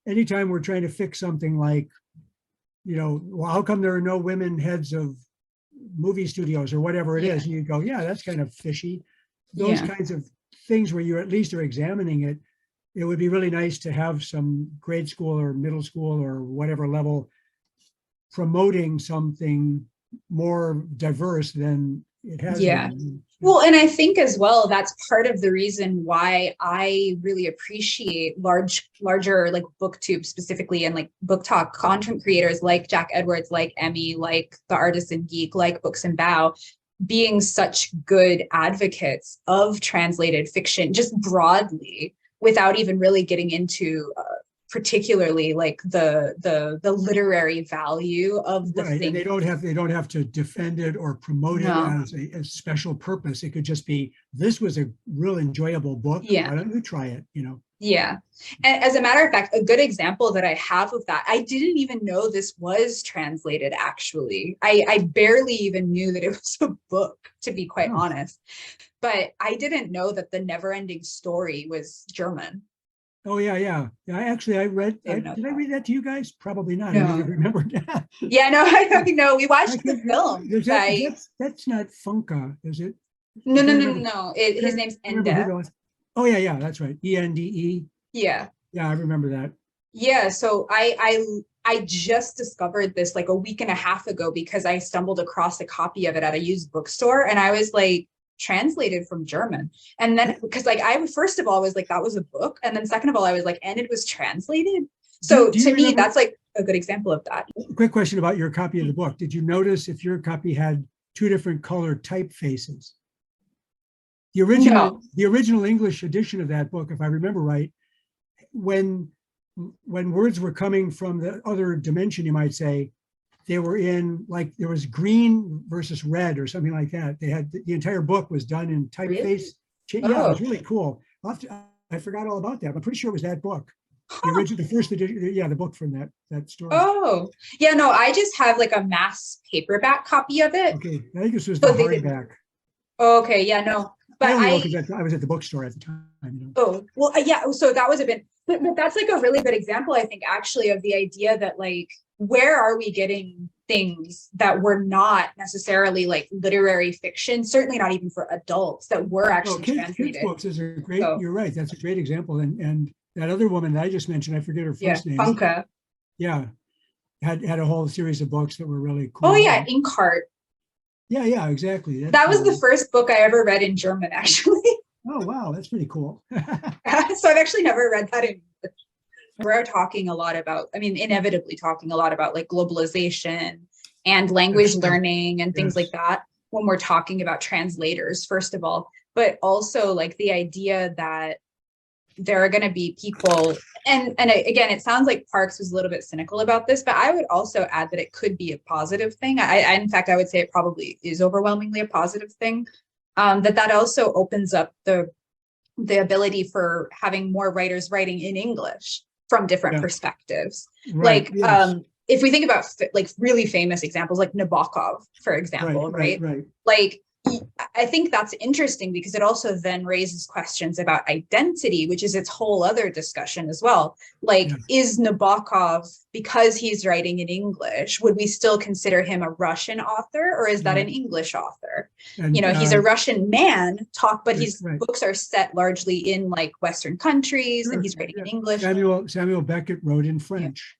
S1: anytime we're trying to fix something like, well, how come there are no women heads of movie studios or whatever it is? And you go, that's kind of fishy. Those kinds of things where you at least are examining it. It would be really nice to have some grade school or middle school or whatever level promoting something more diverse than it has been.
S2: Well, and I think as well, that's part of the reason why I really appreciate larger like Booktube specifically, and like book talk content creators like Jack Edwards, like Emmie, like The Artisan Geek, like BooksandBao, being such good advocates of translated fiction, just broadly, without even really getting into particularly like the literary value of the thing.
S1: And they don't have to defend it or promote it as a special purpose. It could just be, this was a real enjoyable book. Why don't you try it?
S2: Yeah. And as a matter of fact, a good example that I have of that, I didn't even know this was translated, actually. I barely even knew that it was a book, to be quite honest. But I didn't know that The Never-Ending Story was German.
S1: Oh, yeah. I read, did I read that to you guys? Probably not.
S2: No.
S1: I don't remember that.
S2: I don't know. We watched the film.
S1: That's not Funka, is it?
S2: No. His name's Ende.
S1: Oh, yeah, that's right. Ende.
S2: Yeah,
S1: I remember that.
S2: Yeah, so I just discovered this like a week and a half ago because I stumbled across a copy of it at a used bookstore, and I was like, translated from German. And then because like I first of all was like, that was a book, and then second of all I was like, and it was translated. So to me, that's like a good example of that.
S1: Quick question about your copy of the book. Did you notice if your copy had two different color typefaces? The original English edition of that book, if I remember right, when words were coming from the other dimension, you might say, they were in, like, there was green versus red or something like that. They had the entire book was done in typeface. Yeah, it was really cool. I forgot all about that. I'm pretty sure it was that book. The original, the first edition, yeah, the book from that story.
S2: Oh, yeah, no, I just have like a mass paperback copy of it.
S1: Okay, I think this was the hardback.
S2: Okay, yeah, no, but
S1: I was at the bookstore at the time.
S2: Oh, well, yeah, so that was a bit, but that's like a really good example, I think, actually, of the idea that, like, where are we getting things that were not necessarily like literary fiction, certainly not even for adults, that were actually translated.
S1: Kids books is a great, you're right, that's a great example. And that other woman that I just mentioned, I forget her first name.
S2: Funka.
S1: Yeah, had a whole series of books that were really cool.
S2: Oh yeah, Inkheart.
S1: Yeah, exactly.
S2: That was the first book I ever read in German, actually.
S1: Oh wow, that's pretty cool.
S2: So I've actually never read that in English. We're talking a lot about, I mean, inevitably talking a lot about like globalization and language learning and things like that when we're talking about translators, first of all, but also like the idea that there are going to be people, and again, it sounds like Parks was a little bit cynical about this, but I would also add that it could be a positive thing. In fact, I would say it probably is overwhelmingly a positive thing. That also opens up the ability for having more writers writing in English from different perspectives. Right, like, if we think about like really famous examples, like Nabokov, for example, right? Like, I think that's interesting because it also then raises questions about identity, which is its whole other discussion as well. Like, is Nabokov, because he's writing in English, would we still consider him a Russian author, or is that an English author? And, he's a Russian man, but his books are set largely in like Western countries, and he's writing in English.
S1: Samuel Beckett wrote in French.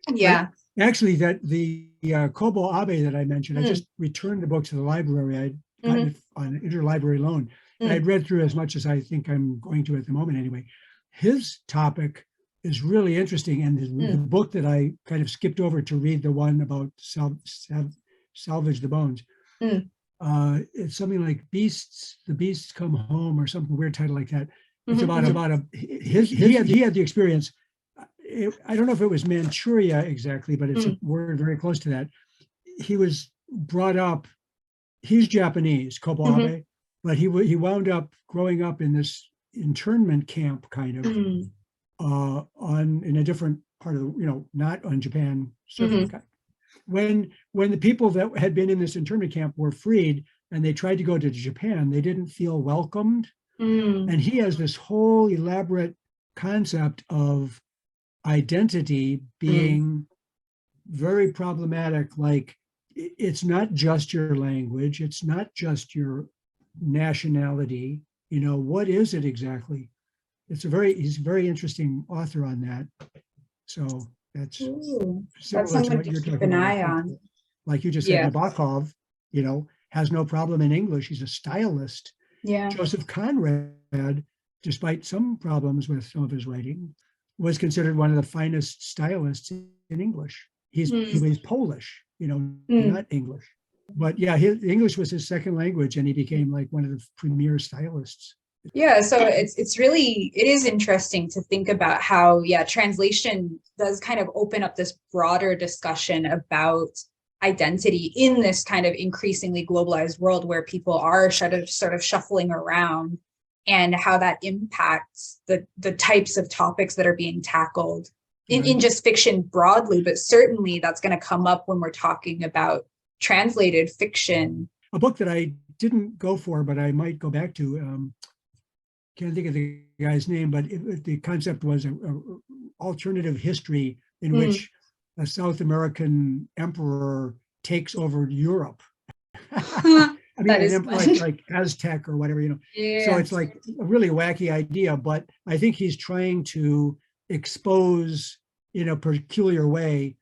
S2: Yeah.
S1: Actually, that the Kobo Abe that I mentioned, I just returned the book to the library. I'd gotten it on interlibrary loan. And I'd read through as much as I think I'm going to at the moment anyway. His topic is really interesting. And the book that I kind of skipped over to read, the one about salvage the bones. It's something like the beasts come home, or something weird title like that. It's about he had the experience. I don't know if it was Manchuria exactly, but it's a word very close to that. He was brought up, he's Japanese, Kobo Abe, but he wound up growing up in this internment camp kind of in a different part of the, not on Japan. When the people that had been in this internment camp were freed and they tried to go to Japan, they didn't feel welcomed. And he has this whole elaborate concept of identity being very problematic. Like, it's not just your language, it's not just your nationality. What is it exactly? He's a very interesting author on that. So that's similar to what you're talking about. Keep an eye on. Like you just said, Nabokov, has no problem in English. He's a stylist. Yeah. Joseph Conrad, despite some problems with some of his writing, was considered one of the finest stylists in English. He was Polish, not English. But yeah, English was his second language, and he became like one of the premier stylists.
S2: Yeah, so it is interesting to think about how, translation does kind of open up this broader discussion about identity in this kind of increasingly globalized world where people are sort of shuffling around, and how that impacts the types of topics that are being tackled in just fiction broadly, but certainly that's going to come up when we're talking about translated fiction.
S1: A book that I didn't go for, but I might go back to, can't think of the guy's name, but the concept was a alternative history in which a South American emperor takes over Europe. I mean, like Aztec or whatever, So it's like a really wacky idea, but I think he's trying to expose in a peculiar way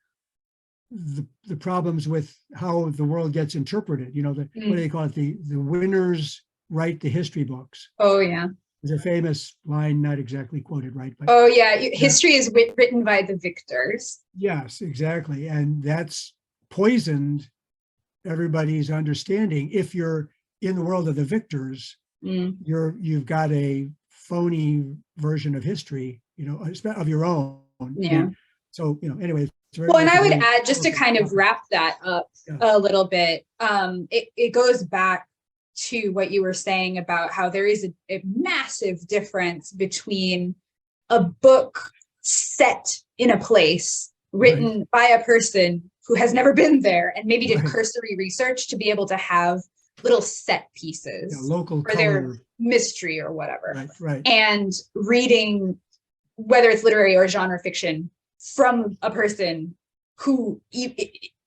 S1: the problems with how the world gets interpreted. What do they call it? The winners write the history books.
S2: Oh yeah.
S1: There's a famous line, not exactly quoted, right? But
S2: history is written by the victors.
S1: Yes, exactly, and that's poisoned everybody's understanding. If you're in the world of the victors, you've got a phony version of history, of your own.
S2: Yeah.
S1: So, anyway, it's very
S2: Well, and
S1: much
S2: I
S1: a
S2: would
S1: very
S2: add, just to
S1: powerful
S2: kind of
S1: topic.
S2: wrap that up
S1: Yeah.
S2: a little bit, it goes back to what you were saying about how there is a massive difference between a book set in a place written by a person who has never been there and maybe did cursory research to be able to have little set pieces
S1: Local
S2: for their
S1: color.
S2: mystery or whatever.
S1: Right.
S2: And reading, whether it's literary or genre fiction, from a person who,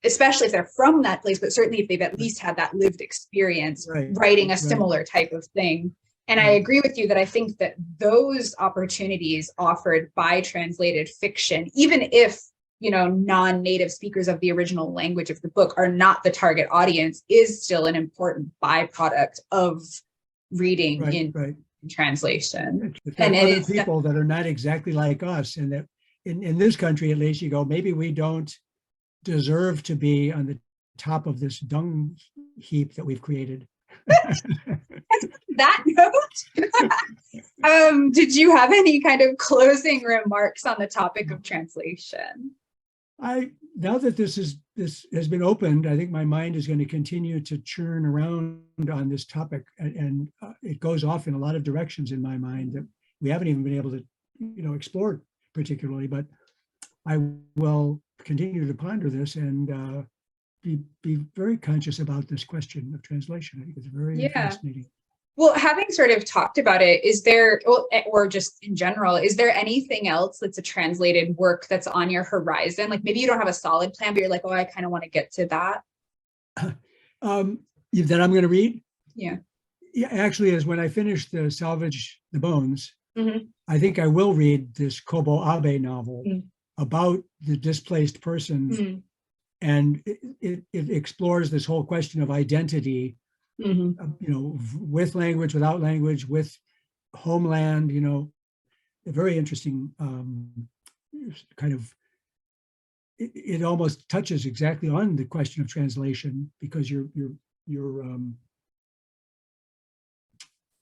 S2: especially if they're from that place, but certainly if they've at least had that lived experience, writing a similar type of thing. And I agree with you that I think that those opportunities offered by translated fiction, even if, non-native speakers of the original language of the book are not the target audience, is still an important byproduct of reading in translation.
S1: And other people that are not exactly like us, and that in this country, at least, you go, maybe we don't deserve to be on the top of this dung heap that we've created.
S2: That note, did you have any kind of closing remarks on the topic of translation?
S1: Now that this has been opened, I think my mind is going to continue to churn around on this topic, and it goes off in a lot of directions in my mind that we haven't even been able to, explore particularly. But I will continue to ponder this and be very conscious about this question of translation. I think it's very fascinating.
S2: Well, having sort of talked about it, is there, or just in general, is there anything else that's a translated work that's on your horizon? Like maybe you don't have a solid plan, but you're like, oh, I kind of want to get to that.
S1: That I'm going to read?
S2: Yeah.
S1: Yeah, actually, is when I finish the Salvage the Bones,
S2: Mm-hmm.
S1: I think I will read this Kobo Abe novel about the displaced person. And it explores this whole question of identity, with language, without language, with homeland, a very interesting kind of, it almost touches exactly on the question of translation, because you're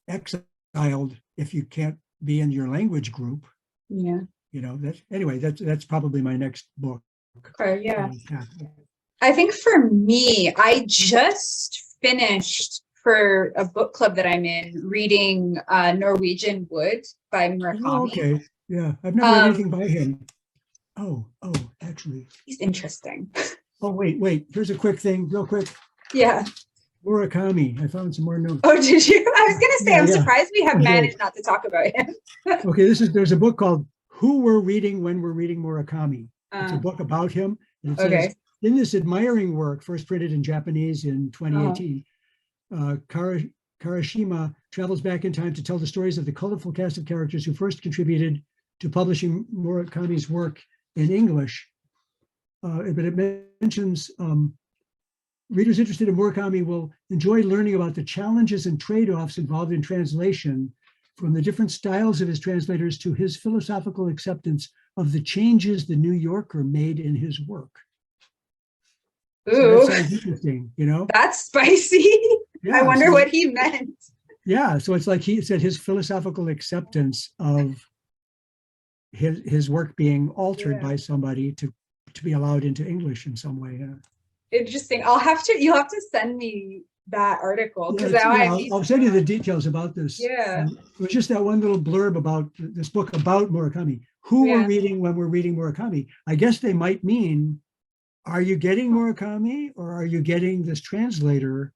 S1: exiled if you can't be in your language group.
S2: Yeah.
S1: That's probably my next book.
S2: Okay, yeah. I think for me, I just finished, for a book club that I'm in, reading Norwegian Wood by Murakami.
S1: Oh, okay. Yeah. I've never read anything by him. Oh, actually.
S2: He's interesting.
S1: Oh, wait. Here's a quick thing, real quick.
S2: Yeah.
S1: Murakami. I found some more notes.
S2: Oh, did you? I was going to say, I'm surprised we have managed not to talk about him.
S1: Okay, there's a book called Who We're Reading When We're Reading Murakami. It's a book about him. And it says, in this admiring work, first printed in Japanese in 2018, Karashima travels back in time to tell the stories of the colorful cast of characters who first contributed to publishing Murakami's work in English. But it mentions readers interested in Murakami will enjoy learning about the challenges and trade-offs involved in translation, from the different styles of his translators to his philosophical acceptance of the changes the New Yorker made in his work.
S2: Ooh,
S1: so that sounds interesting,
S2: That's spicy. Yeah, I wonder what he meant.
S1: Yeah, so it's like he said his philosophical acceptance of his work being altered by somebody to be allowed into English in some way.
S2: Interesting. You'll have to send me that article, because
S1: I'll send you the details about this.
S2: Yeah.
S1: It was just that one little blurb about this book about Murakami. Who we're reading when we're reading Murakami. I guess they might mean, are you getting Murakami, or are you getting this translator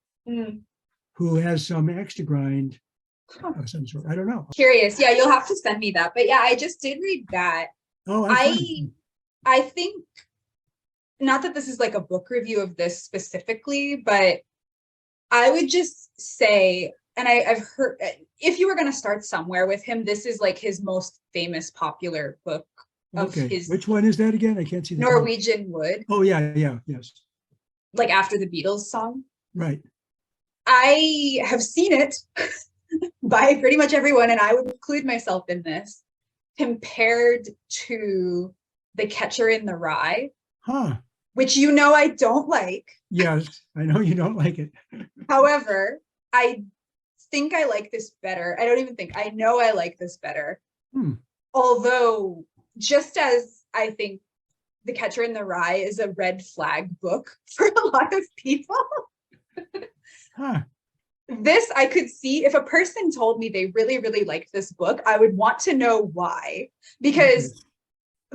S1: who has some axe to grind of some sort? I don't know.
S2: Curious. Yeah, you'll have to send me that. But yeah, I just did read that.
S1: Oh,
S2: I think, not that this is like a book review of this specifically, but I would just say, and I've heard, if you were going to start somewhere with him, this is like his most famous popular book of his.
S1: Which one is that again? I can't see the
S2: Norwegian Wood.
S1: Oh, yeah, yes.
S2: Like after the Beatles song.
S1: Right.
S2: I have seen it by pretty much everyone, and I would include myself in this, compared to The Catcher in the Rye. Which I don't like.
S1: Yes, I know you don't like it.
S2: However, I think I like this better. I know I like this better. Although, just as I think The Catcher in the Rye is a red flag book for a lot of people.
S1: Huh.
S2: This I could see if a person told me they really, really liked this book, I would want to know why. Because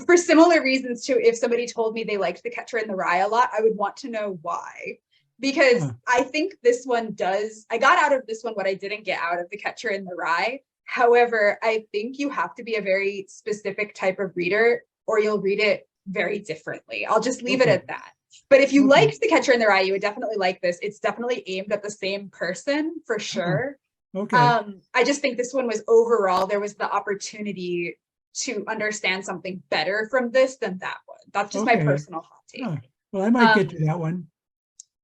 S2: for similar reasons to if somebody told me they liked The Catcher in the Rye a lot, I would want to know why. Because I think this one does, I got out of this one what I didn't get out of The Catcher in the Rye. However, I think you have to be a very specific type of reader or you'll read it very differently. I'll just leave it at that. But if you liked The Catcher in the Rye, you would definitely like this. It's definitely aimed at the same person for sure.
S1: Okay.
S2: I just think this one was overall, there was the opportunity to understand something better from this than that one. That's just my personal hot take.
S1: Well, I might get to that one.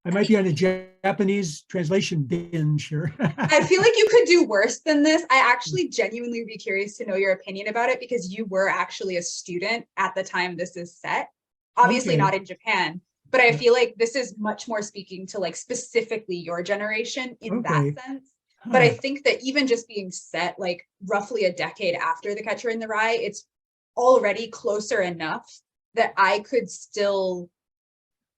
S1: I might be on a Japanese translation binge here.
S2: I feel like you could do worse than this. I actually genuinely would be curious to know your opinion about it because you were actually a student at the time this is set. Obviously not in Japan, but I feel like this is much more speaking to like specifically your generation in that sense. But I think that even just being set like roughly a decade after The Catcher in the Rye, it's already closer enough that I could still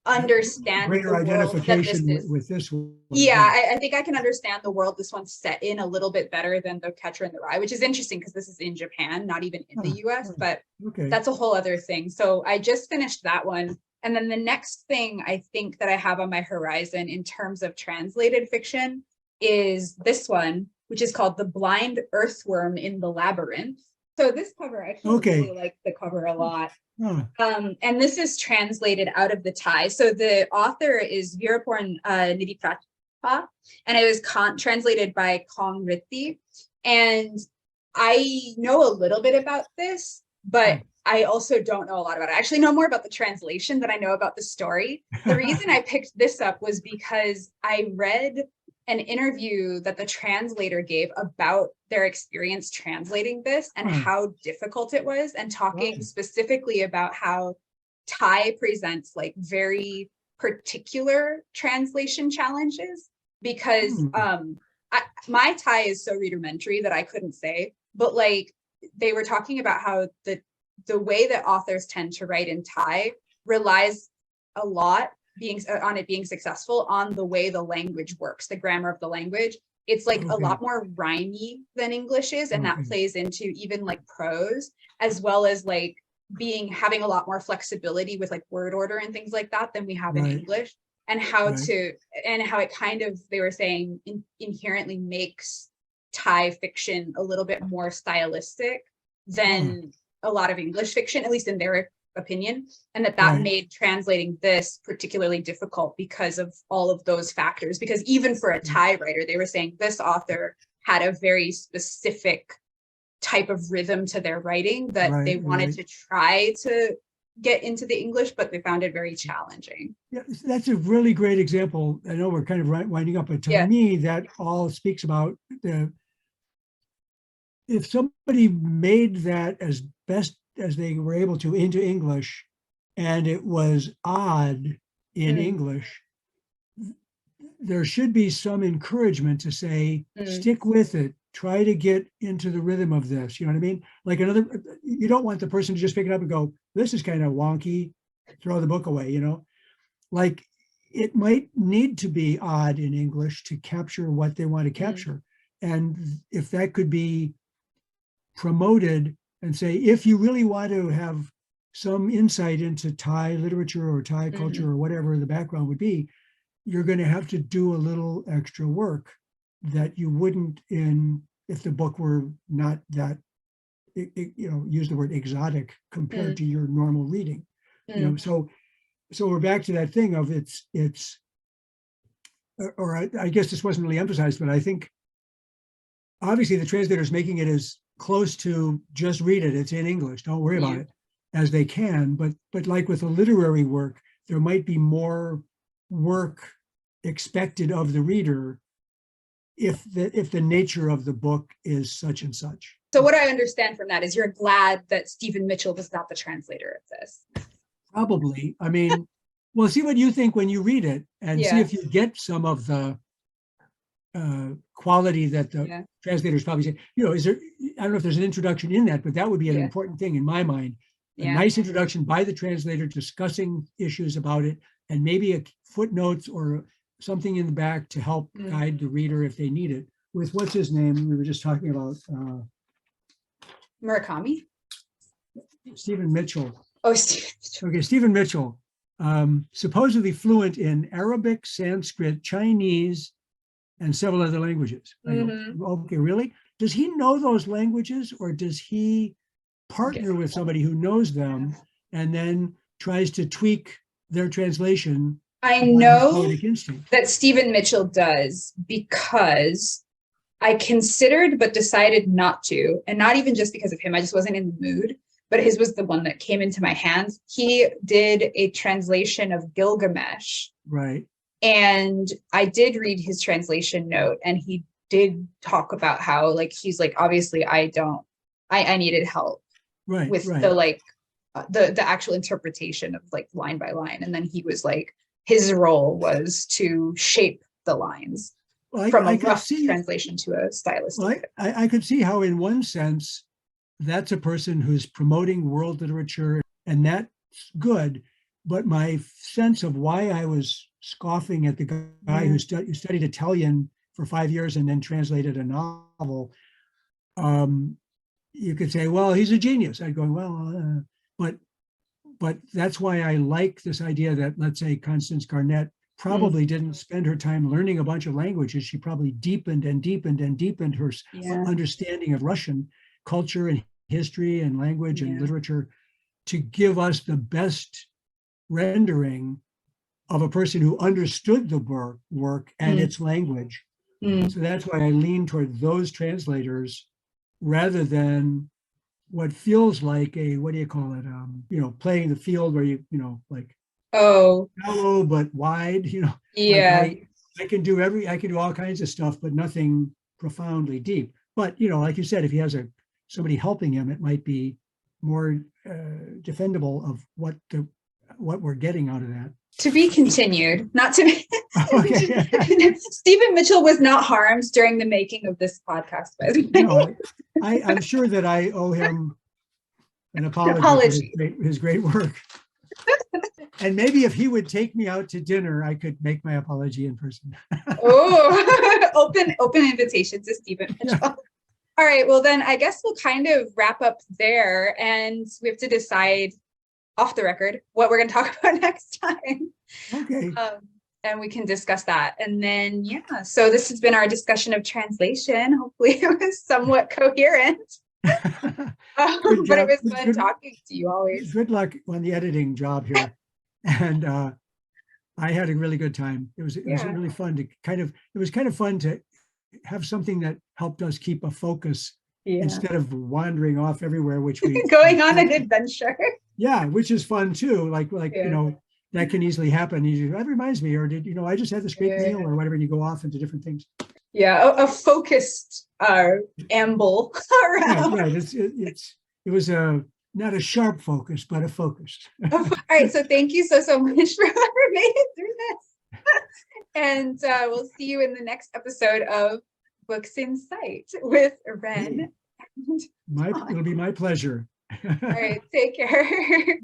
S2: understand
S1: greater identification with this one.
S2: Yeah, I think I can understand the world this one's set in a little bit better than The Catcher in the Rye, which is interesting because this is in Japan, not even in the US, but that's a whole other thing. So I just finished that one. And then the next thing I think that I have on my horizon in terms of translated fiction is this one, which is called The Blind Earthworm in the Labyrinth. So this cover, I actually really like the cover a lot. And this is translated out of the Thai. So the author is Viraporn Nidipratpa, and it was translated by Kong Ritti. And I know a little bit about this, but I also don't know a lot about it. I actually know more about the translation than I know about the story. The reason I picked this up was because I read an interview that the translator gave about their experience translating this and how difficult it was, and talking specifically about how Thai presents like very particular translation challenges because my Thai is so rudimentary that I couldn't say, but like they were talking about how the way that authors tend to write in Thai relies a lot on it being successful on the way the language works, the grammar of the language. It's like a lot more rhymey than English is, and that plays into even like prose, as well as like having a lot more flexibility with like word order and things like that than we have in English, and how it kind of, they were saying, inherently makes Thai fiction a little bit more stylistic than a lot of English fiction, at least in their opinion, and that made translating this particularly difficult because of all of those factors. Because even for a Thai writer, they were saying this author had a very specific type of rhythm to their writing that they wanted to try to get into the English, but they found it very challenging.
S1: Yeah, that's a really great example. I know we're kind of winding up, but to me, that all speaks about if somebody made that as best as they were able to into English, and it was odd in English, there should be some encouragement to say, stick with it, try to get into the rhythm of this. You know what I mean? Like you don't want the person to just pick it up and go, this is kind of wonky, throw the book away, you know? Like it might need to be odd in English to capture what they want to capture. And if that could be promoted and say, if you really want to have some insight into Thai literature or Thai culture or whatever the background would be, you're going to have to do a little extra work that you wouldn't if the book were not that, use the word exotic compared to your normal reading. You know, so we're back to that thing of I guess this wasn't really emphasized, but I think obviously the translator's making it as close to just read it, it's in English, don't worry about it, as they can. But like with a literary work, there might be more work expected of the reader if the nature of the book is such and such.
S2: So what I understand from that is you're glad that Stephen Mitchell was not the translator of this.
S1: Probably. I mean, well, see what you think when you read it, and see if you get some of the quality that the translators probably say. You know, I don't know if there's an introduction in that, but that would be an important thing in my mind, a nice introduction by the translator discussing issues about it, and maybe a footnotes or something in the back to help guide the reader if they need it. With what's his name? We were just talking about
S2: Murakami.
S1: Stephen Mitchell.
S2: Oh, Stephen.
S1: Okay, Stephen Mitchell, supposedly fluent in Arabic, Sanskrit, Chinese, and several other languages. I go, okay, really? Does he know those languages, or does he partner with somebody who knows them and then tries to tweak their translation?
S2: I know that Stephen Mitchell does, because I considered but decided not to, and not even just because of him. I just wasn't in the mood, but his was the one that came into my hands. He did a translation of Gilgamesh.
S1: Right.
S2: And I did read his translation note, and he did talk about how, like, he's like, obviously I needed help with the actual interpretation of like line by line. And then he was like, his role was to shape the lines from a rough translation to a stylistic.
S1: Well, I could see how in one sense, that's a person who's promoting world literature, and that's good. But my sense of why I was scoffing at the guy who studied Italian for 5 years and then translated a novel, you could say, well, he's a genius. I'd go, well, but that's why I like this idea that, let's say, Constance Garnett probably didn't spend her time learning a bunch of languages. She probably deepened and deepened and deepened her understanding of Russian culture and history and language and literature to give us the best rendering of a person who understood the work and its language. So that's why I lean toward those translators rather than what feels like a, what do you call it? Playing the field where like shallow but wide. Like I can do all kinds of stuff, but nothing profoundly deep. But like you said, if he has somebody helping him, it might be more defendable of what we're getting out of that.
S2: To be continued, not to be. Stephen Mitchell was not harmed during the making of this podcast, by the way.
S1: No, I'm sure that I owe him an apology. For his great work. And maybe if he would take me out to dinner, I could make my apology in person.
S2: Open invitation to Stephen Mitchell. Yeah. All right, well then I guess we'll kind of wrap up there, and we have to decide off the record what we're going to talk about next time.
S1: Okay.
S2: And we can discuss that. And then, so this has been our discussion of translation. Hopefully it was somewhat coherent. But it was fun talking to you always.
S1: Good luck on the editing job here. And I had a really good time. It was really fun to it was kind of fun to have something that helped us keep a focus instead of wandering off everywhere, which we
S2: going on an adventure.
S1: Yeah, which is fun too. Like that can easily happen. That reminds me, or I just had this great meal or whatever, and you go off into different things.
S2: Yeah, a focused amble around.
S1: Yeah, right. It was not a sharp focus, but a focused.
S2: All right, so thank you so much for making it through this. And we'll see you in the next episode of Books in Sight with Ren.
S1: It'll be my pleasure.
S2: All right, take care.